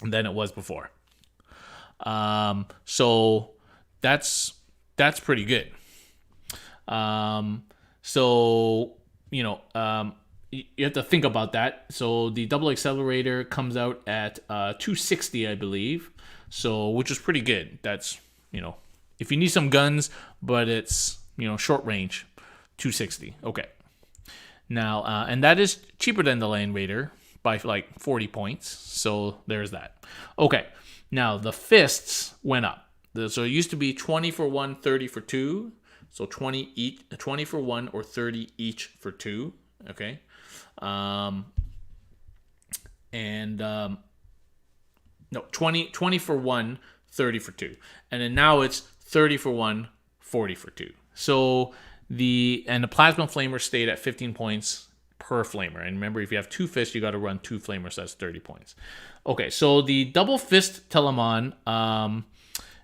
A: than it was before. So that's pretty good. So, you have to think about that. So the double accelerator comes out at 260, I believe. So, which is pretty good. That's, if you need some guns, but it's, short range, 260. Okay. Now, and that is cheaper than the Land Raider by like 40 points. So there's that. Okay. Now, the fists went up. So it used to be 20 for 1, 30 for 2. So 20 for 1 or 30 each for 2. Okay. No, 20 for 1, 30 for 2. And then now it's 30 for 1, 40 for 2. So the plasma flamer stayed at 15 points per flamer. And remember, if you have 2 fists, you got to run 2 flamers, so that's 30 points. Okay, so the double fist Telamon,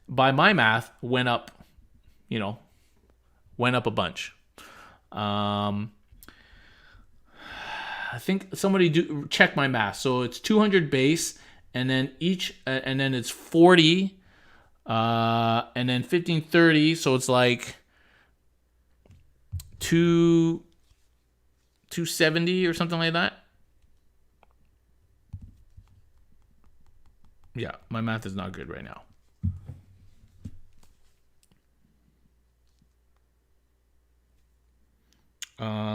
A: by my math, went up a bunch. I think somebody check my math. So it's 200 base, and then and then it's 40, and then 15, 30. So it's like 270 or something like that. Yeah, my math is not good right now.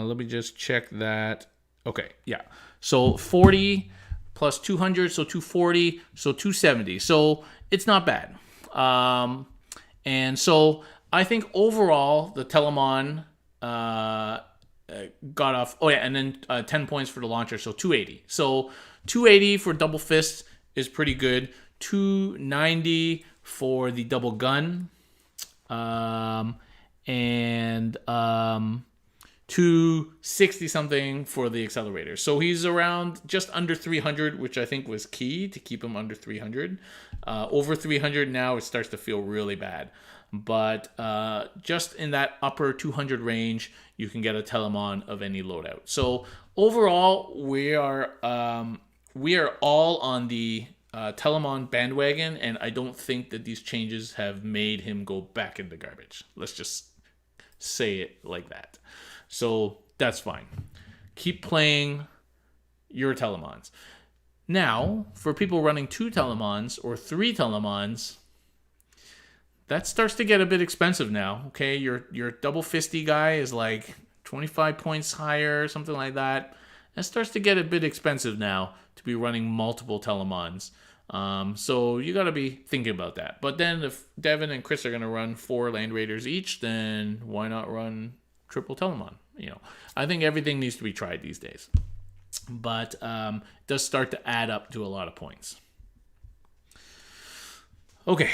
A: Let me just check that. Okay, yeah. So 40 plus 200, so 240, so 270. So it's not bad. And so I think overall the Telamon got off. Oh yeah, and then 10 points for the launcher, so 280. So 280 for double fist is pretty good. 290 for the double gun. And 260 something for the accelerator. So he's around just under 300, which I think was key to keep him under 300. Over 300 now, it starts to feel really bad. But just in that upper 200 range, you can get a Telamon of any loadout. So overall, we are all on the Telamon bandwagon, and I don't think that these changes have made him go back in the garbage. Let's just say it like that. So that's fine. Keep playing your Telamons. Now, for people running 2 Telamons or 3 Telamons, that starts to get a bit expensive now. Okay, your double fisty guy is like 25 points higher, something like that. That starts to get a bit expensive now to be running multiple Telamons. So you got to be thinking about that. But then if Devin and Chris are going to run 4 Land Raiders each, then why not run triple Telamon? I think everything needs to be tried these days. But it does start to add up to a lot of points. Okay.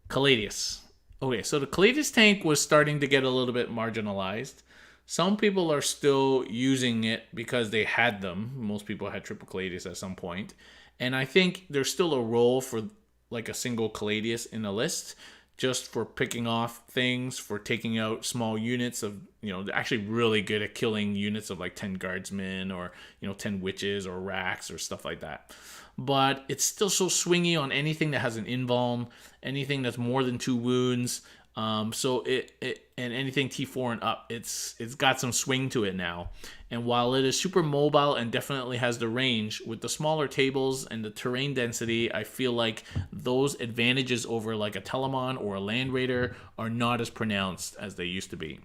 A: Caladius. Okay, so the Caladius tank was starting to get a little bit marginalized. Some people are still using it because they had them. Most people had triple Caladius at some point. And I think there's still a role for like a single Caladius in a list, just for picking off things, for taking out small units of, they're actually really good at killing units of like 10 guardsmen or, 10 witches or racks or stuff like that. But it's still so swingy on anything that has an invuln, anything that's more than 2 wounds. So it and anything T4 and up, it's got some swing to it now. And while it is super mobile and definitely has the range, with the smaller tables and the terrain density, I feel like those advantages over like a Telamon or a Land Raider are not as pronounced as they used to be.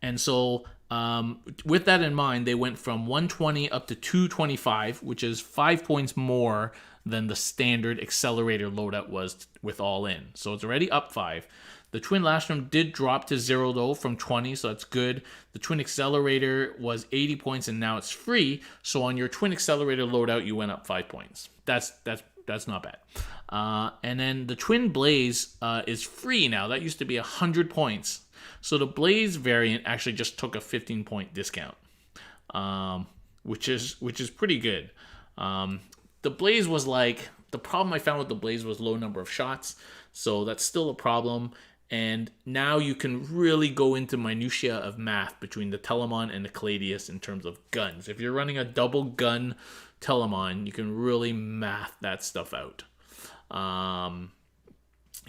A: And so with that in mind, they went from 120 up to 225, which is 5 points more than the standard accelerator loadout was with all in. So it's already up 5. The twin Lastrum did drop to 0 though from 20, so that's good. The twin accelerator was 80 points and now it's free. So on your twin accelerator loadout, you went up 5 points. That's not bad. And then the twin blaze is free now. That used to be 100 points. So the blaze variant actually just took a 15-point discount, which is pretty good. The blaze was like, the problem I found with the blaze was low number of shots, so that's still a problem. And now you can really go into minutiae of math between the Telamon and the Caladius in terms of guns. If you're running a double gun Telamon, you can really math that stuff out. You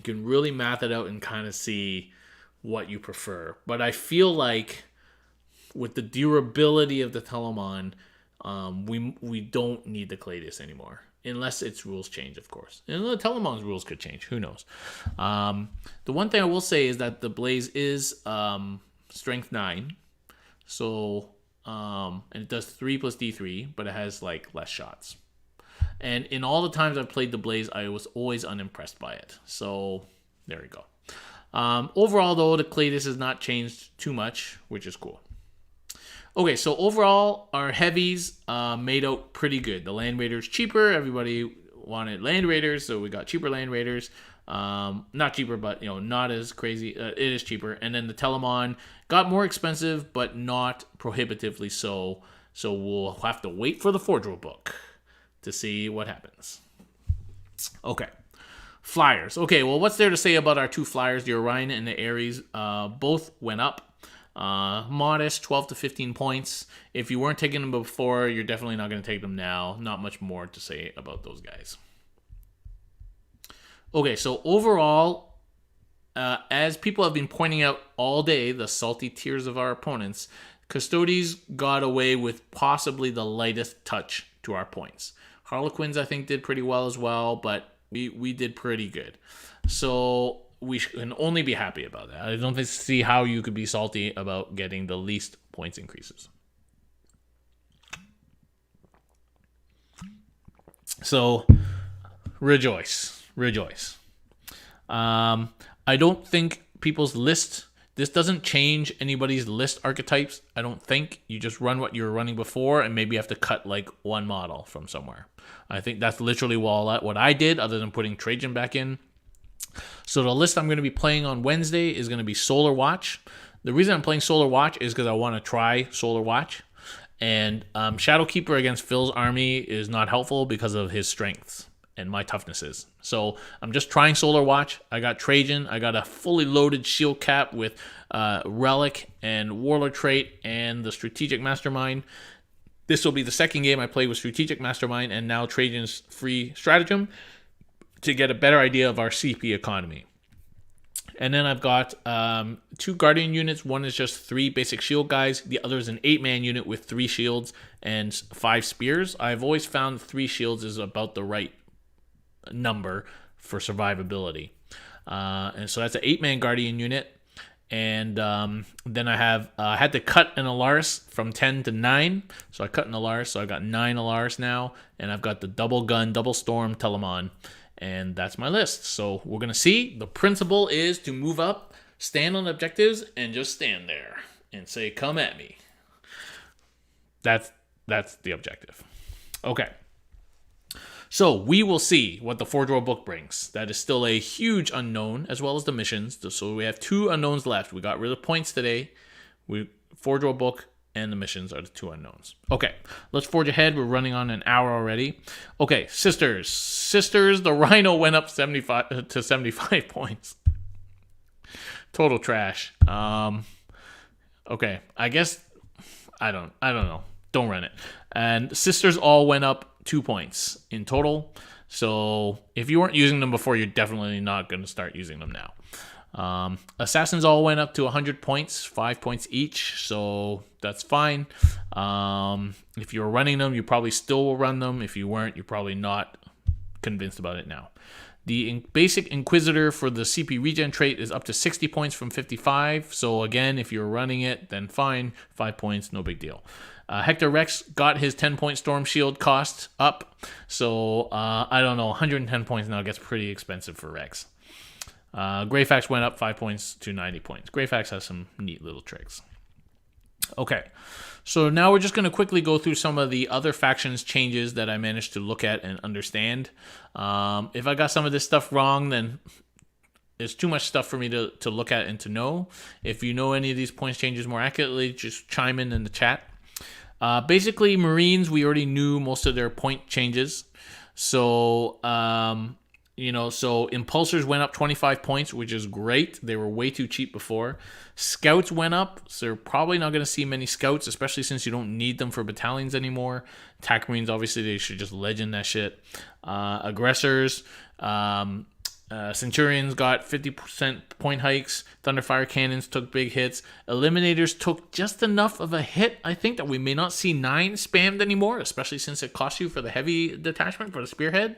A: can really math it out and kind of see what you prefer. But I feel like with the durability of the Telamon, we don't need the Caladius anymore. Unless its rules change, of course. And the Telamon's rules could change. Who knows? The one thing I will say is that the Blaze is strength 9. So, and it does 3 plus D3, but it has, like, less shots. And in all the times I've played the Blaze, I was always unimpressed by it. So, there we go. Overall, though, the Caladius has not changed too much, which is cool. Okay, so overall, our heavies made out pretty good. The Land Raiders cheaper. Everybody wanted Land Raiders, so we got cheaper Land Raiders. Not cheaper, but not as crazy. It is cheaper. And then the Telamon got more expensive, but not prohibitively so. So we'll have to wait for the Forge Rule book to see what happens. Okay. Flyers. Okay, well, what's there to say about our two flyers? The Orion and the Ares both went up. Modest 12 to 15 points. If you weren't taking them before, you're definitely not going to take them now. Not much more to say about those guys. Okay, so overall, as people have been pointing out all day, the salty tears of our opponents, Custodes got away with possibly the lightest touch to our points. Harlequins, I think, did pretty well as well, but we did pretty good. So we can only be happy about that. I don't see how you could be salty about getting the least points increases. So, rejoice. I don't think people's list, this doesn't change anybody's list archetypes. I don't think. You just run what you were running before and maybe have to cut like one model from somewhere. I think that's literally what I did, other than putting Trajan back in. So the list I'm going to be playing on Wednesday is going to be Solar Watch. The reason I'm playing Solar Watch is because I want to try Solar Watch. And Shadowkeeper against Phil's army is not helpful because of his strengths and my toughnesses. So I'm just trying Solar Watch. I got Trajan. I got a fully loaded shield cap with Relic and Warlord trait and the Strategic Mastermind. This will be the second game I play with Strategic Mastermind and now Trajan's free stratagem, to get a better idea of our CP economy. And then I've got 2 Guardian units. One is just 3 basic shield guys. The other is an 8-man unit with 3 shields and 5 spears. I've always found 3 shields is about the right number for survivability. And so that's an 8-man Guardian unit. And then I have had to cut an Alaris from 10 to 9. So I cut an Alaris, so I got 9 Alaris now. And I've got the double gun, double storm Telamon. And that's my list. So we're going to see. The principle is to move up, stand on objectives, and just stand there and say, come at me. That's the objective. Okay. So we will see what the Forge Rule book brings. That is still a huge unknown, as well as the missions. So we have 2 unknowns left. We got rid of points today. Forge Rule book and the missions are the 2 unknowns. Okay, let's forge ahead. We're running on an hour already. Okay, Sisters, the Rhino went up 75 to 75 points. Total trash. Okay, I guess I don't know. Don't run it. And Sisters all went up 2 points in total. So if you weren't using them before, you're definitely not going to start using them now. Assassins all went up to 100 points, 5 points each, so that's fine. If you were running them, you probably still will run them. If you weren't, you're probably not convinced about it now. The basic Inquisitor for the CP regen trait is up to 60 points from 55, so again, if you're running it, then fine, 5 points, no big deal. Hector Rex got his 10-point Storm Shield cost up, so I don't know, 110 points now gets pretty expensive for Rex. Greyfax went up 5 points to 90 points. Greyfax has some neat little tricks. Okay, so now we're just going to quickly go through some of the other factions changes that I managed to look at and understand. If I got some of this stuff wrong, then it's too much stuff for me to look at and to know. If you know any of these points changes more accurately, just chime in the chat. Basically, Marines, we already knew most of their point changes. So, so Impulsors went up 25 points, which is great. They were way too cheap before. Scouts went up, so you're probably not going to see many Scouts, especially since you don't need them for battalions anymore. Attack Marines, obviously, they should just legend that shit. Aggressors, Centurions got 50% point hikes. Thunderfire cannons took big hits. Eliminators took just enough of a hit, I think, that we may not see 9 spammed anymore, especially since it costs you for the heavy detachment for the spearhead.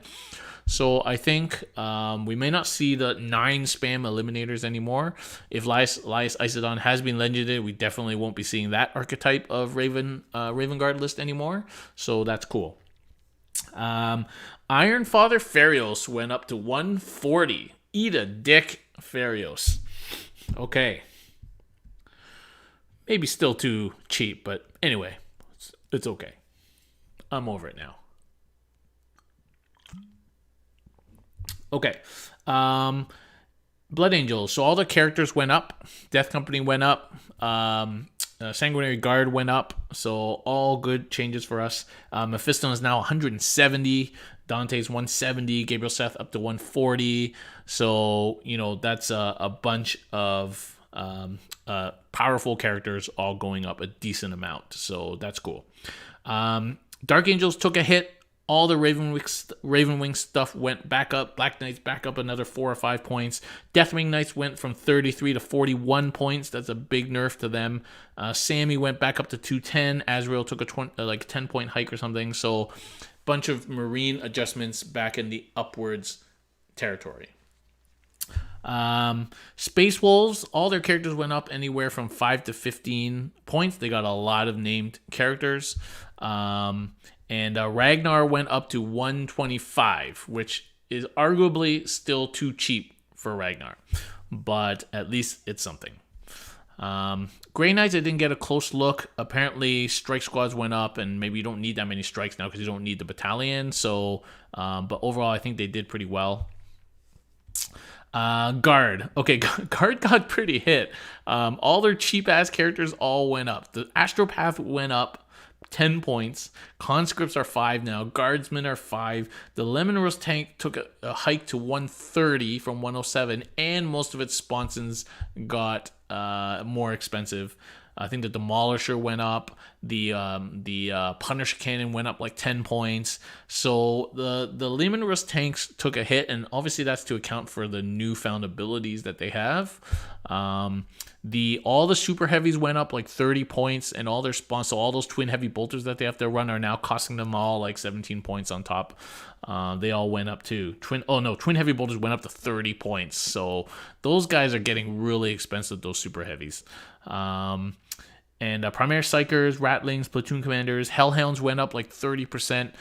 A: So I think we may not see the 9 spam eliminators anymore. If Laius Isidon has been legended, we definitely won't be seeing that archetype of Raven Guard list anymore. So that's cool. Iron Father Ferios went up to 140. Eat a dick, Ferios. Okay. Maybe still too cheap, but anyway, it's okay. I'm over it now. Okay. Blood Angels. So all the characters went up. Death Company went up. Sanguinary Guard went up. So all good changes for us. Mephiston is now 170. Dante's 170. Gabriel Seth up to 140. So, that's a bunch of powerful characters all going up a decent amount. So that's cool. Dark Angels took a hit. All the Ravenwing stuff went back up. Black Knights back up another 4 or 5 points. Deathwing Knights went from 33 to 41 points. That's a big nerf to them. Sammy went back up to 210. Azrael took a 10-point hike or something. So bunch of Marine adjustments back in the upwards territory. Space Wolves, all their characters went up anywhere from 5 to 15 points. They got a lot of named characters. And Ragnar went up to 125, which is arguably still too cheap for Ragnar. But at least it's something. Grey Knights, I didn't get a close look. Apparently, strike squads went up, and maybe you don't need that many strikes now because you don't need the battalion. So, but overall, I think they did pretty well. Guard. Okay, Guard got pretty hit. All their cheap-ass characters all went up. The Astropath went up 10 points. Conscripts are 5 now. Guardsmen are 5. The Lemon Rose tank took a hike to 130 from 107, and most of its sponsons got more expensive. I think the Demolisher went up. The Punisher Cannon went up like 10 points. So the Lehman Russ tanks took a hit, and obviously that's to account for the newfound abilities that they have. All the super heavies went up like 30 points, and all their spawns, so all those twin heavy bolters that they have to run are now costing them all like 17 points on top. They all went up too. Twin heavy bolters went up to 30 points. So those guys are getting really expensive, those super heavies. And Primary Psychers, Ratlings, Platoon Commanders, Hellhounds went up like 30%.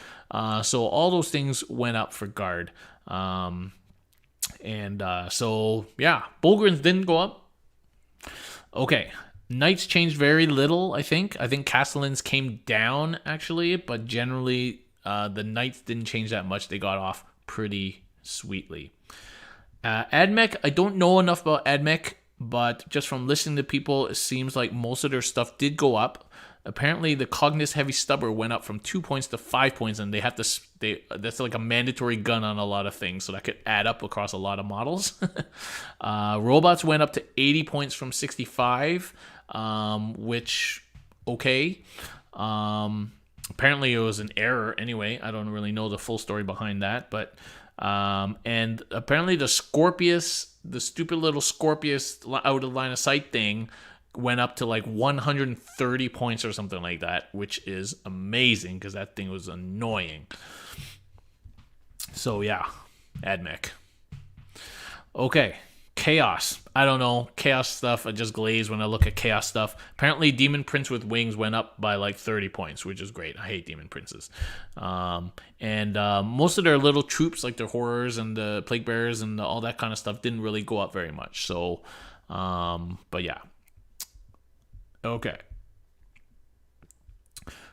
A: So all those things went up for Guard. So yeah, Bulgrins didn't go up. Okay, Knights changed very little, I think. I think Castellans came down, actually, but generally the Knights didn't change that much. They got off pretty sweetly. Admech, I don't know enough about Admech, but just from listening to people, it seems like most of their stuff did go up. Apparently, the Cognis Heavy Stubber went up from 2 points to 5 points, and that's like a mandatory gun on a lot of things, so that could add up across a lot of models. Robots went up to 80 points from 65, which, okay. Apparently, it was an error anyway. I don't really know the full story behind that, but and apparently the Scorpius, the stupid little Scorpius out of line of sight thing, went up to like 130 points or something like that, which is amazing because that thing was annoying. So yeah, Admech. Okay, Chaos. I don't know. Chaos stuff, I just glaze when I look at Chaos stuff. Apparently, Demon Prince with Wings went up by like 30 points, which is great. I hate Demon Princes. And most of their little troops, like their Horrors and the Plague Bearers and all that kind of stuff, didn't really go up very much. So, but yeah. Okay.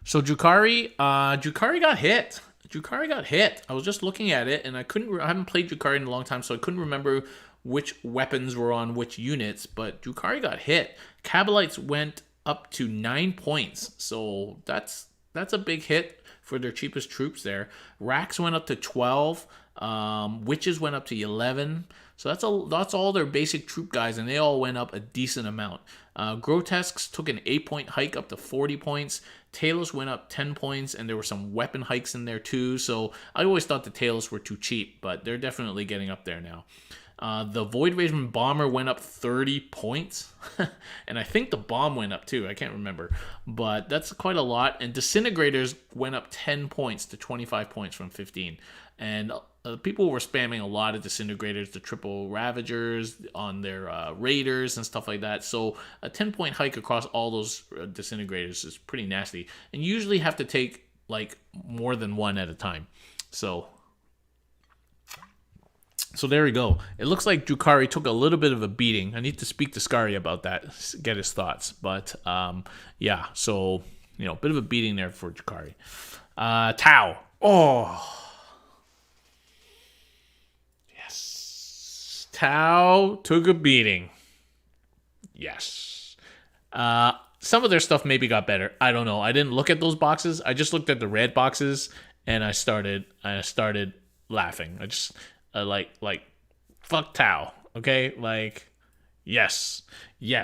A: So Drukhari got hit. Drukhari got hit. I was just looking at it, and I haven't played Drukhari in a long time, so I couldn't remember which weapons were on which units, but Drukhari got hit. Kabalites went up to 9 points, so that's a big hit for their cheapest troops there. Racks went up to 12. Witches went up to 11. So that's all their basic troop guys, and they all went up a decent amount. Grotesques took an 8-point hike up to 40 points. Talos went up 10 points, and there were some weapon hikes in there too. So I always thought the Talos were too cheap, but they're definitely getting up there now. The Void Raven Bomber went up 30 points. And I think the Bomb went up too. I can't remember. But that's quite a lot. And Disintegrators went up 10 points to 25 points from 15. And people were spamming a lot of Disintegrators, the triple Ravagers on their Raiders and stuff like that. So a 10-point hike across all those Disintegrators is pretty nasty. And you usually have to take like more than one at a time. So there we go. It looks like Drukhari took a little bit of a beating. I need to speak to Scary about that, get his thoughts. But yeah, so a bit of a beating there for Drukhari. Tau. Oh. Yes. Tau took a beating. Yes. Some of their stuff maybe got better. I don't know. I didn't look at those boxes. I just looked at the red boxes and I started laughing. I just like fuck Tau, okay? Like, yes.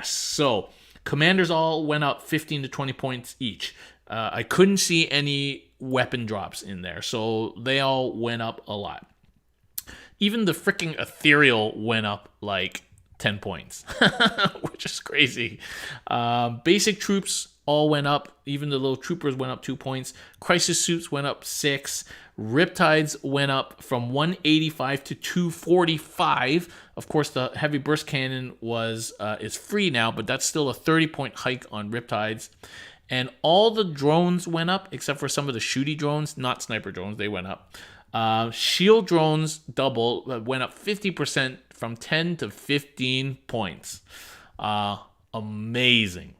A: So commanders all went up 15 to 20 points each. I couldn't see any weapon drops in there, so they all went up a lot. Even the freaking ethereal went up like 10 points, which is crazy. Basic troops all went up. Even the little troopers went up 2 points. Crisis suits went up 6. Riptides went up from 185 to 245. Of course, the heavy burst cannon is free now, but that's still a 30-point hike on Riptides. And all the drones went up, except for some of the shooty drones, not sniper drones. They went up. Shield drones went up 50% from 10 to 15 points. Amazing.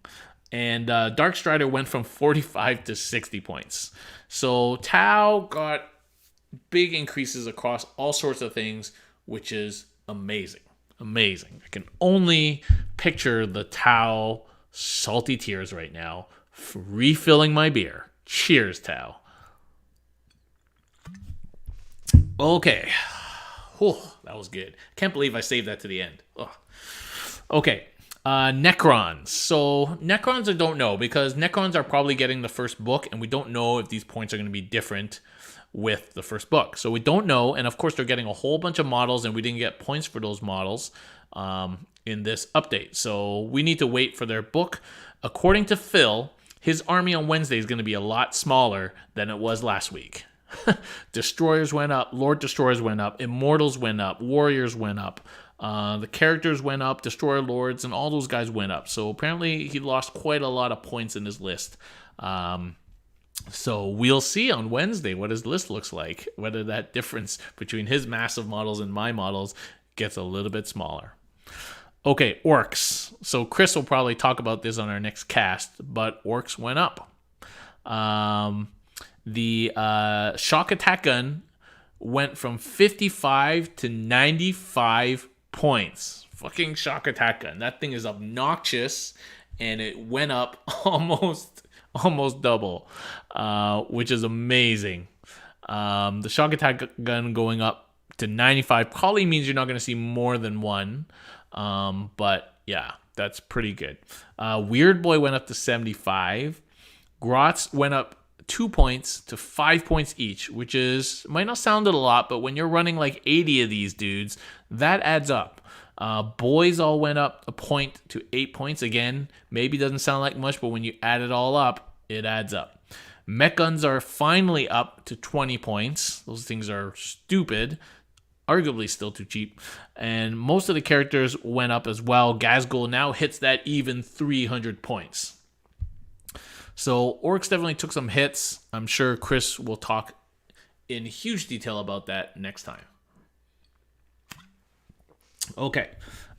A: And Dark Strider went from 45 to 60 points. So Tau got big increases across all sorts of things, which is amazing. Amazing. I can only picture the Tau salty tears right now, refilling my beer. Cheers, Tau. Okay. Whew, that was good. Can't believe I saved that to the end. Ugh. Okay. Necrons. So Necrons I don't know, because Necrons are probably getting the first book, and we don't know if these points are going to be different with the first book. So we don't know, and of course they're getting a whole bunch of models, and we didn't get points for those models in this update. So we need to wait for their book. According to Phil, his army on Wednesday is going to be a lot smaller than it was last week. Destroyers went up, Lord Destroyers went up, Immortals went up, Warriors went up. The characters went up, Destroyer Lords, and all those guys went up. So apparently he lost quite a lot of points in his list. So we'll see on Wednesday what his list looks like, whether that difference between his massive models and my models gets a little bit smaller. Okay, Orks. So Chris will probably talk about this on our next cast, but Orks went up. The shock attack gun went from 55 to 95 points. Fucking shock attack gun. That thing is obnoxious, and it went up almost double, which is amazing. The shock attack gun going up to 95 probably means you're not going to see more than one, but yeah, that's pretty good. Weird Boy went up to 75. Grots went up 2 points to 5 points each, which might not sound a lot, but when you're running like 80 of these dudes, that adds up. Boys all went up a point to 8 points. Again, maybe doesn't sound like much, but when you add it all up, it adds up. Mech guns are finally up to 20 points. Those things are stupid, arguably still too cheap. And most of the characters went up as well. Gazgul now hits that even 300 points. So Orcs definitely took some hits. I'm sure Chris will talk in huge detail about that next time. Okay.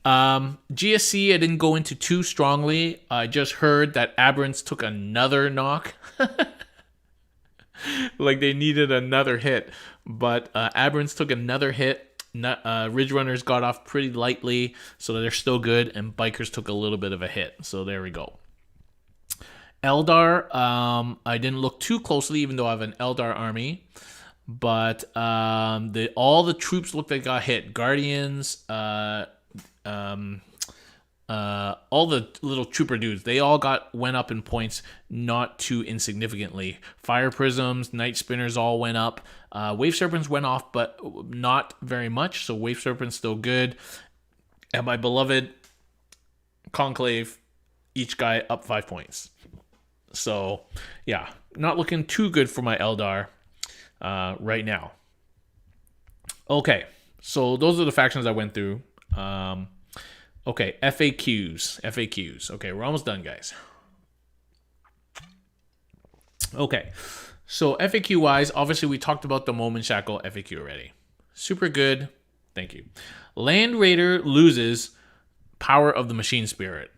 A: GSC I didn't go into too strongly. I just heard that Aberrants took another knock. Like they needed another hit. But Aberrants took another hit. Ridge Runners got off pretty lightly, so they're still good. And Bikers took a little bit of a hit. So there we go. Eldar, I didn't look too closely, even though I have an Eldar army. but all the troops looked like got hit. Guardians, all the little trooper dudes, they all went up in points, not too insignificantly. Fire prisms, night spinners all went up. Wave serpents went off, but not very much. So wave serpents still good. And my beloved conclave, each guy up 5 points. So yeah, not looking too good for my Eldar right now. Okay, so those are the factions I went through. Okay, FAQs. Okay, we're almost done, guys. Okay, so FAQ-wise, obviously we talked about the Moment Shackle FAQ already. Super good. Thank you. Land Raider loses Power of the Machine Spirit.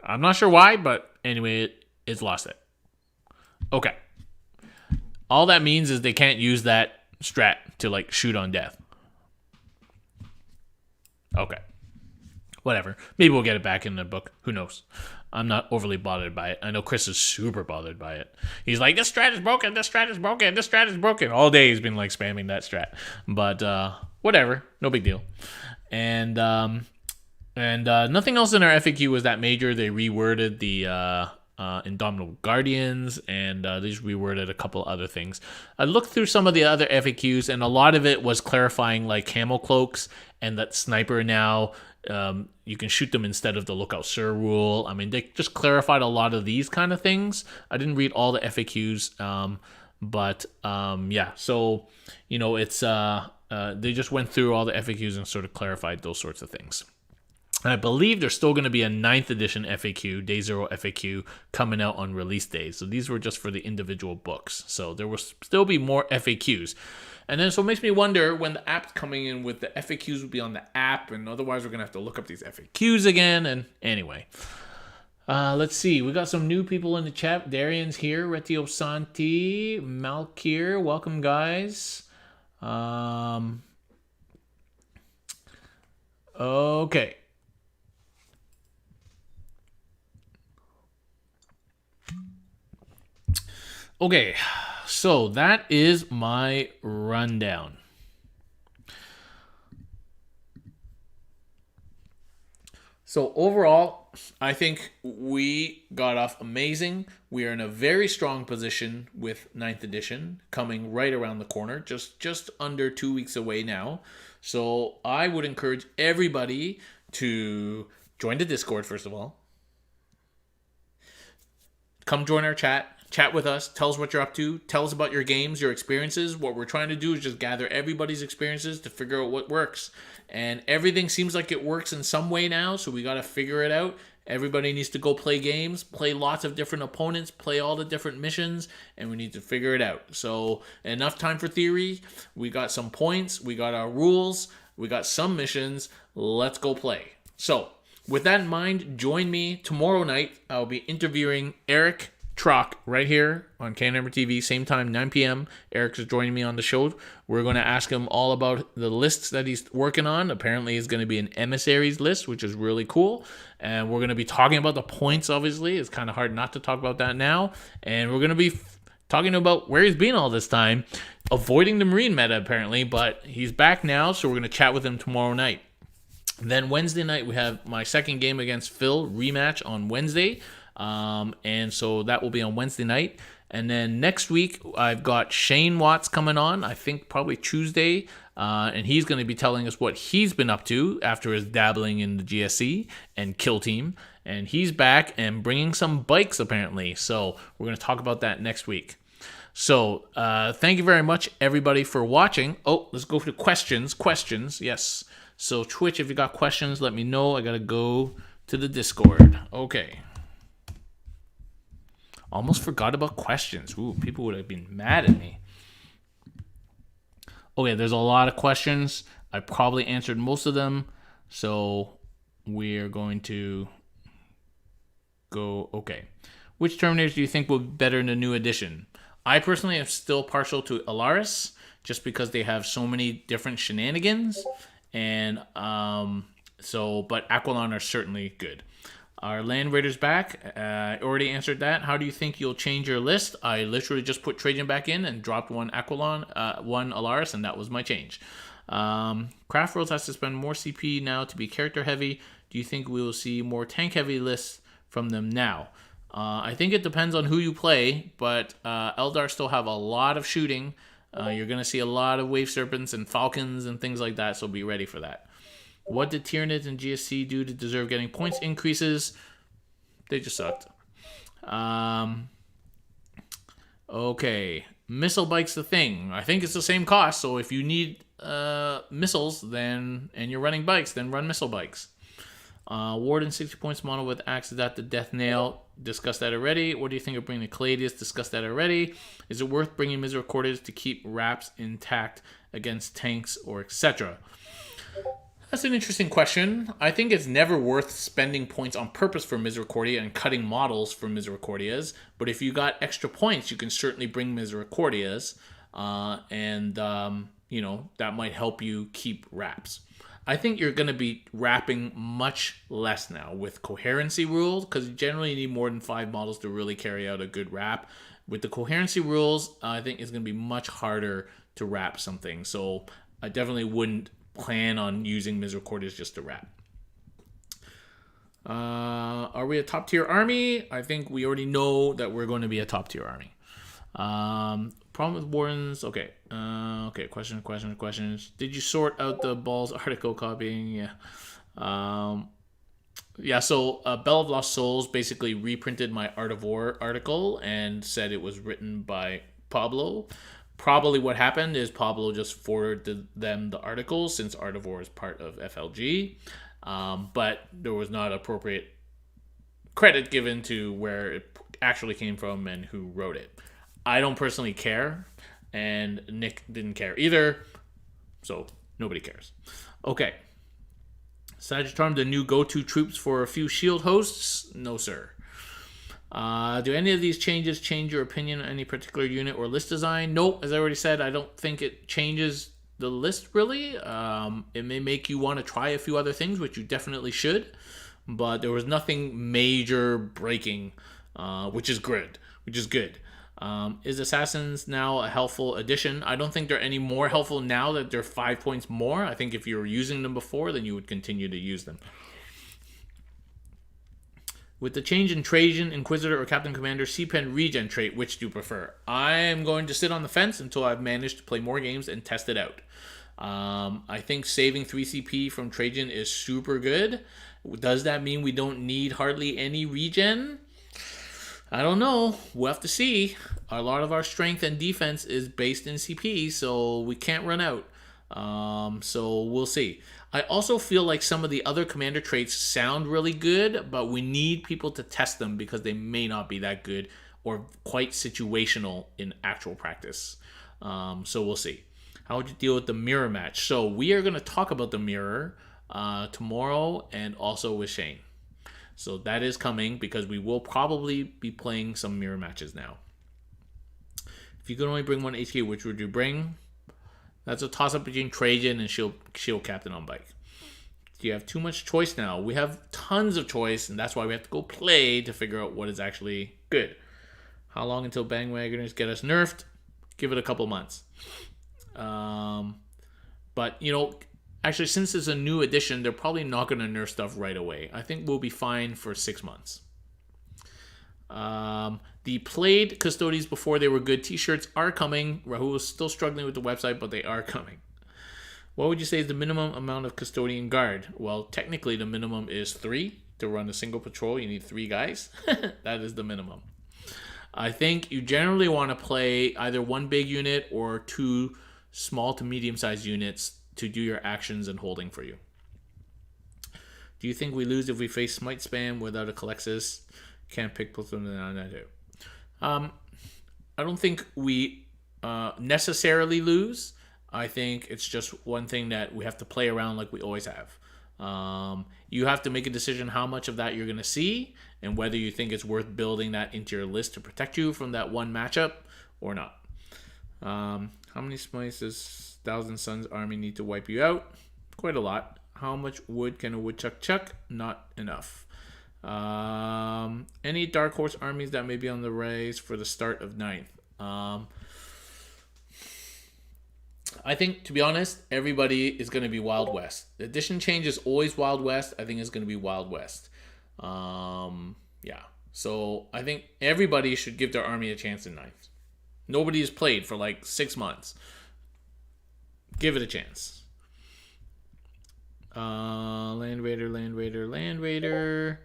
A: I'm not sure why, but anyway, it's lost it. Okay. All that means is they can't use that strat to, like, shoot on death. Okay. Whatever. Maybe we'll get it back in the book. Who knows? I'm not overly bothered by it. I know Chris is super bothered by it. He's like, this strat is broken, this strat is broken, this strat is broken. All day he's been like spamming that strat. But whatever. No big deal. And nothing else in our FAQ was that major. They reworded the Indomitable Guardians, and they just reworded a couple other things. I looked through some of the other FAQs, and a lot of it was clarifying like camo cloaks and that sniper now you can shoot them instead of the Lookout Sir rule. I mean, they just clarified a lot of these kind of things. I didn't read all the FAQs, but yeah. So you know, it's they just went through all the FAQs and sort of clarified those sorts of things. I believe there's still going to be a 9th edition FAQ, Day Zero FAQ, coming out on release day. So these were just for the individual books. So there will still be more FAQs. And then so it makes me wonder when the app's coming in with the FAQs will be on the app, and otherwise we're going to have to look up these FAQs again. And anyway, let's see. We got some new people in the chat. Darian's here. Retio Santi. Malkir. Welcome, guys. Okay. Okay, so that is my rundown. So overall, I think we got off amazing. We are in a very strong position with 9th edition coming right around the corner, just under 2 weeks away now. So I would encourage everybody to join the Discord, first of all. Come join our chat. Chat with us. Tell us what you're up to. Tell us about your games, your experiences. What we're trying to do is just gather everybody's experiences to figure out what works. And everything seems like it works in some way now, so we got to figure it out. Everybody needs to go play games, play lots of different opponents, play all the different missions, and we need to figure it out. So enough time for theory. We got some points. We got our rules. We got some missions. Let's go play. So with that in mind, join me tomorrow night. I'll be interviewing Eric Trock right here on CanHammer TV, same time, 9 p.m. Eric is joining me on the show. We're going to ask him all about the lists that he's working on. Apparently, it's going to be an emissaries list, which is really cool. And we're going to be talking about the points, obviously. It's kind of hard not to talk about that now. And we're going to be talking about where he's been all this time, avoiding the Marine meta, apparently. But he's back now, so we're going to chat with him tomorrow night. Then Wednesday night, we have my second game against Phil, rematch on Wednesday. And so that will be on Wednesday night. And then next week, I've got Shane Watts coming on, I think probably Tuesday. And he's going to be telling us what he's been up to after his dabbling in the GSC and Kill Team. And he's back and bringing some bikes, apparently. So we're going to talk about that next week. So thank you very much, everybody, for watching. Oh, let's go for the questions. Questions, yes. So Twitch, if you got questions, let me know. I got to go to the Discord. Okay. Almost forgot about questions. Ooh, people would have been mad at me. Okay, there's a lot of questions. I probably answered most of them. So we're going to go, okay. Which Terminators do you think will be better in the new edition? I personally am still partial to Alaris, just because they have so many different shenanigans. And but Aquilon are certainly good. Our Land Raiders back. I already answered that. How do you think you'll change your list? I literally just put Trajan back in and dropped one Aquilon, one Alaris, and that was my change. Craft Worlds has to spend more CP now to be character heavy. Do you think we will see more tank heavy lists from them now? I think it depends on who you play, but Eldar still have a lot of shooting. You're going to see a lot of Wave Serpents and Falcons and things like that, so be ready for that. What did Tyranids and GSC do to deserve getting points increases? They just sucked. Okay. Missile bike's the thing. I think it's the same cost, so if you need missiles then and you're running bikes, then run missile bikes. Warden 60 points model with axe at the death nail. Discussed that already. What do you think of bringing the Caladius? Discussed that already. Is it worth bringing Misericordias to keep wraps intact against tanks or etc.? That's an interesting question. I think it's never worth spending points on purpose for Misericordia and cutting models for Misericordias. But if you got extra points, you can certainly bring Misericordias. You know, that might help you keep wraps. I think you're going to be wrapping much less now with coherency rules, because you generally need more than 5 models to really carry out a good wrap. With the coherency rules, I think it's going to be much harder to wrap something. So I definitely wouldn't plan on using Misericordias just to wrap. Are we a top tier army? I think we already know that we're going to be a top tier army. Problem with Wardens. Okay. Okay. Questions. Did you sort out the Balls article copying? Yeah. Yeah. So Bell of Lost Souls basically reprinted my Art of War article and said it was written by Pablo. Probably what happened is Pablo just forwarded them the article since Art of War is part of FLG. But there was not appropriate credit given to where it actually came from and who wrote it. I don't personally care, and Nick didn't care either, so nobody cares. Okay. Sagittarm, the new go-to troops for a few shield hosts? No, sir. Do any of these changes change your opinion on any particular unit or list design? Nope, as I already said, I don't think it changes the list really. It may make you want to try a few other things, which you definitely should, but there was nothing major breaking, which is good. Is Assassins now a helpful addition? I don't think they're any more helpful now that they're 5 points more. I think if you were using them before, then you would continue to use them. With the change in Trajan, Inquisitor, or Captain Commander, CPen regen trait, which do you prefer? I am going to sit on the fence until I've managed to play more games and test it out. I think saving 3 CP from Trajan is super good. Does that mean we don't need hardly any regen? I don't know. We'll have to see. A lot of our strength and defense is based in CP, so we can't run out. So we'll see. I also feel like some of the other commander traits sound really good, but we need people to test them because they may not be that good or quite situational in actual practice. So we'll see. How would you deal with the mirror match? So we are going to talk about the mirror tomorrow and also with Shane. So that is coming because we will probably be playing some mirror matches now. If you could only bring one HK, which would you bring? That's a toss-up between Trajan and Shield Captain on bike. You have too much choice now. We have tons of choice, and that's why we have to go play to figure out what is actually good. How long until Bandwagoners get us nerfed? Give it a couple months. But, you know, actually, since it's a new edition, they're probably not going to nerf stuff right away. I think we'll be fine for 6 months. The played Custodes before they were good t-shirts are coming. Rahul is still struggling with the website, but they are coming. What would you say is the minimum amount of Custodian Guard? Well, technically the minimum is 3. To run a single patrol, you need 3 guys. That is the minimum. I think you generally want to play either 1 big unit or 2 small to medium-sized units to do your actions and holding for you. Do you think we lose if we face Smite Spam without a Calexis? Can't pick Platoon and I do. I don't think we necessarily lose. I think it's just one thing that we have to play around like we always have. You have to make a decision how much of that you're going to see and whether you think it's worth building that into your list to protect you from that one matchup or not. How many smites does Thousand Suns army need to wipe you out? Quite a lot. How much wood can a woodchuck chuck? Not enough. Any Dark Horse armies that may be on the rise for the start of 9th. I think, to be honest, everybody is going to be Wild West. The edition change is always Wild West. I think it's going to be Wild West. Yeah. So I think everybody should give their army a chance in 9th. Nobody has played for like 6 months. Give it a chance. Land Raider.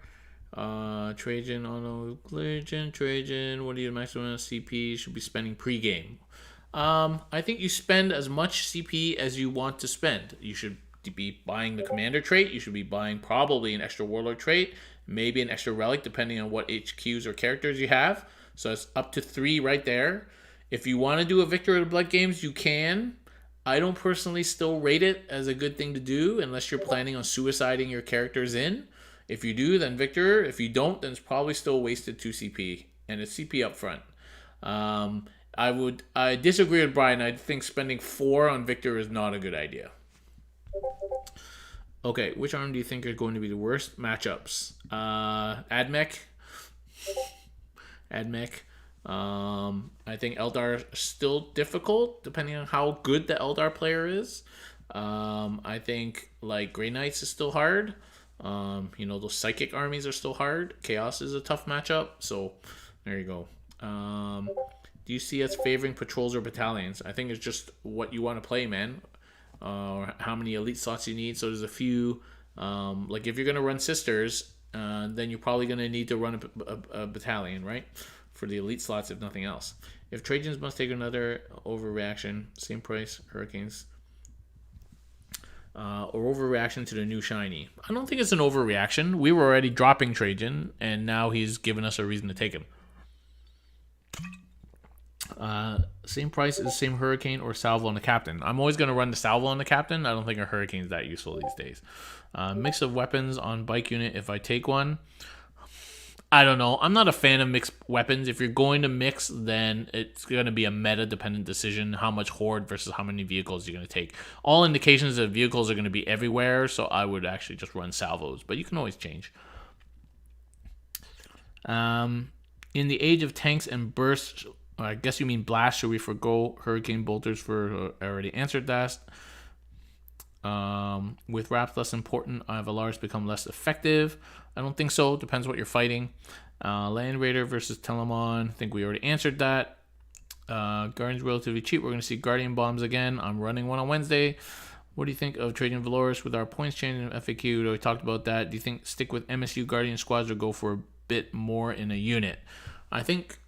A: Trajan, Legion, Trajan. What do you maximum CP? Should be spending pre-game. I think you spend as much CP as you want to spend. You should be buying the commander trait. You should be buying probably an extra warlord trait, maybe an extra relic, depending on what HQs or characters you have. So it's up to 3 right there. If you want to do a Victor of the Blood games, you can. I don't personally still rate it as a good thing to do unless you're planning on suiciding your characters in. If you do, then Victor. If you don't, then it's probably still wasted 2 CP, and it's CP up front. I disagree with Brian. I think spending 4 on Victor is not a good idea. Okay, which arm do you think are going to be the worst matchups? Admech. I think Eldar are still difficult depending on how good the Eldar player is. I think like Grey Knights is still hard. Those psychic armies are still hard. Chaos is a tough matchup. So there you go. Do you see us favoring patrols or battalions? I think it's just what you want to play, man. How many elite slots you need. So there's a few. Like if you're gonna run sisters, then you're probably gonna need to run a battalion, right? For the elite slots, if nothing else. If Trajans must take another overreaction, same price, Hurricanes, or overreaction to the new shiny. I don't think it's an overreaction. We were already dropping Trajan, and now he's given us a reason to take him. Same price as the same Hurricane or Salvo on the Captain. I'm always going to run the Salvo on the Captain. I don't think a Hurricane is that useful these days. Mix of weapons on bike unit if I take one. I don't know. I'm not a fan of mixed weapons. If you're going to mix, then it's going to be a meta-dependent decision, how much horde versus how many vehicles you're going to take. All indications that vehicles are going to be everywhere, so I would actually just run salvos, but you can always change. In the age of tanks and bursts, I guess you mean blast, should we forgo Hurricane Bolters for... I already answered that. With wraps less important, Valars become less effective. I don't think so. Depends what you're fighting. Land Raider versus Telamon. I think we already answered that. Guardian's relatively cheap. We're going to see Guardian Bombs again. I'm running one on Wednesday. What do you think of Trajan Valorous with our points change in FAQ? We talked about that. Do you think stick with MSU Guardian squads or go for a bit more in a unit? I think,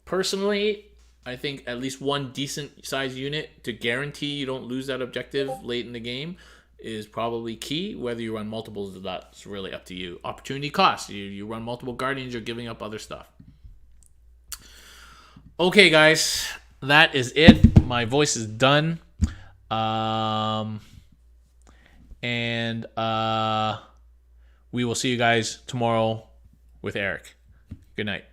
A: personally... I think at least one decent size unit to guarantee you don't lose that objective late in the game is probably key. Whether you run multiples, that's really up to you. Opportunity cost. You run multiple Guardians, you're giving up other stuff. Okay, guys. That is it. My voice is done. And we will see you guys tomorrow with Eric. Good night.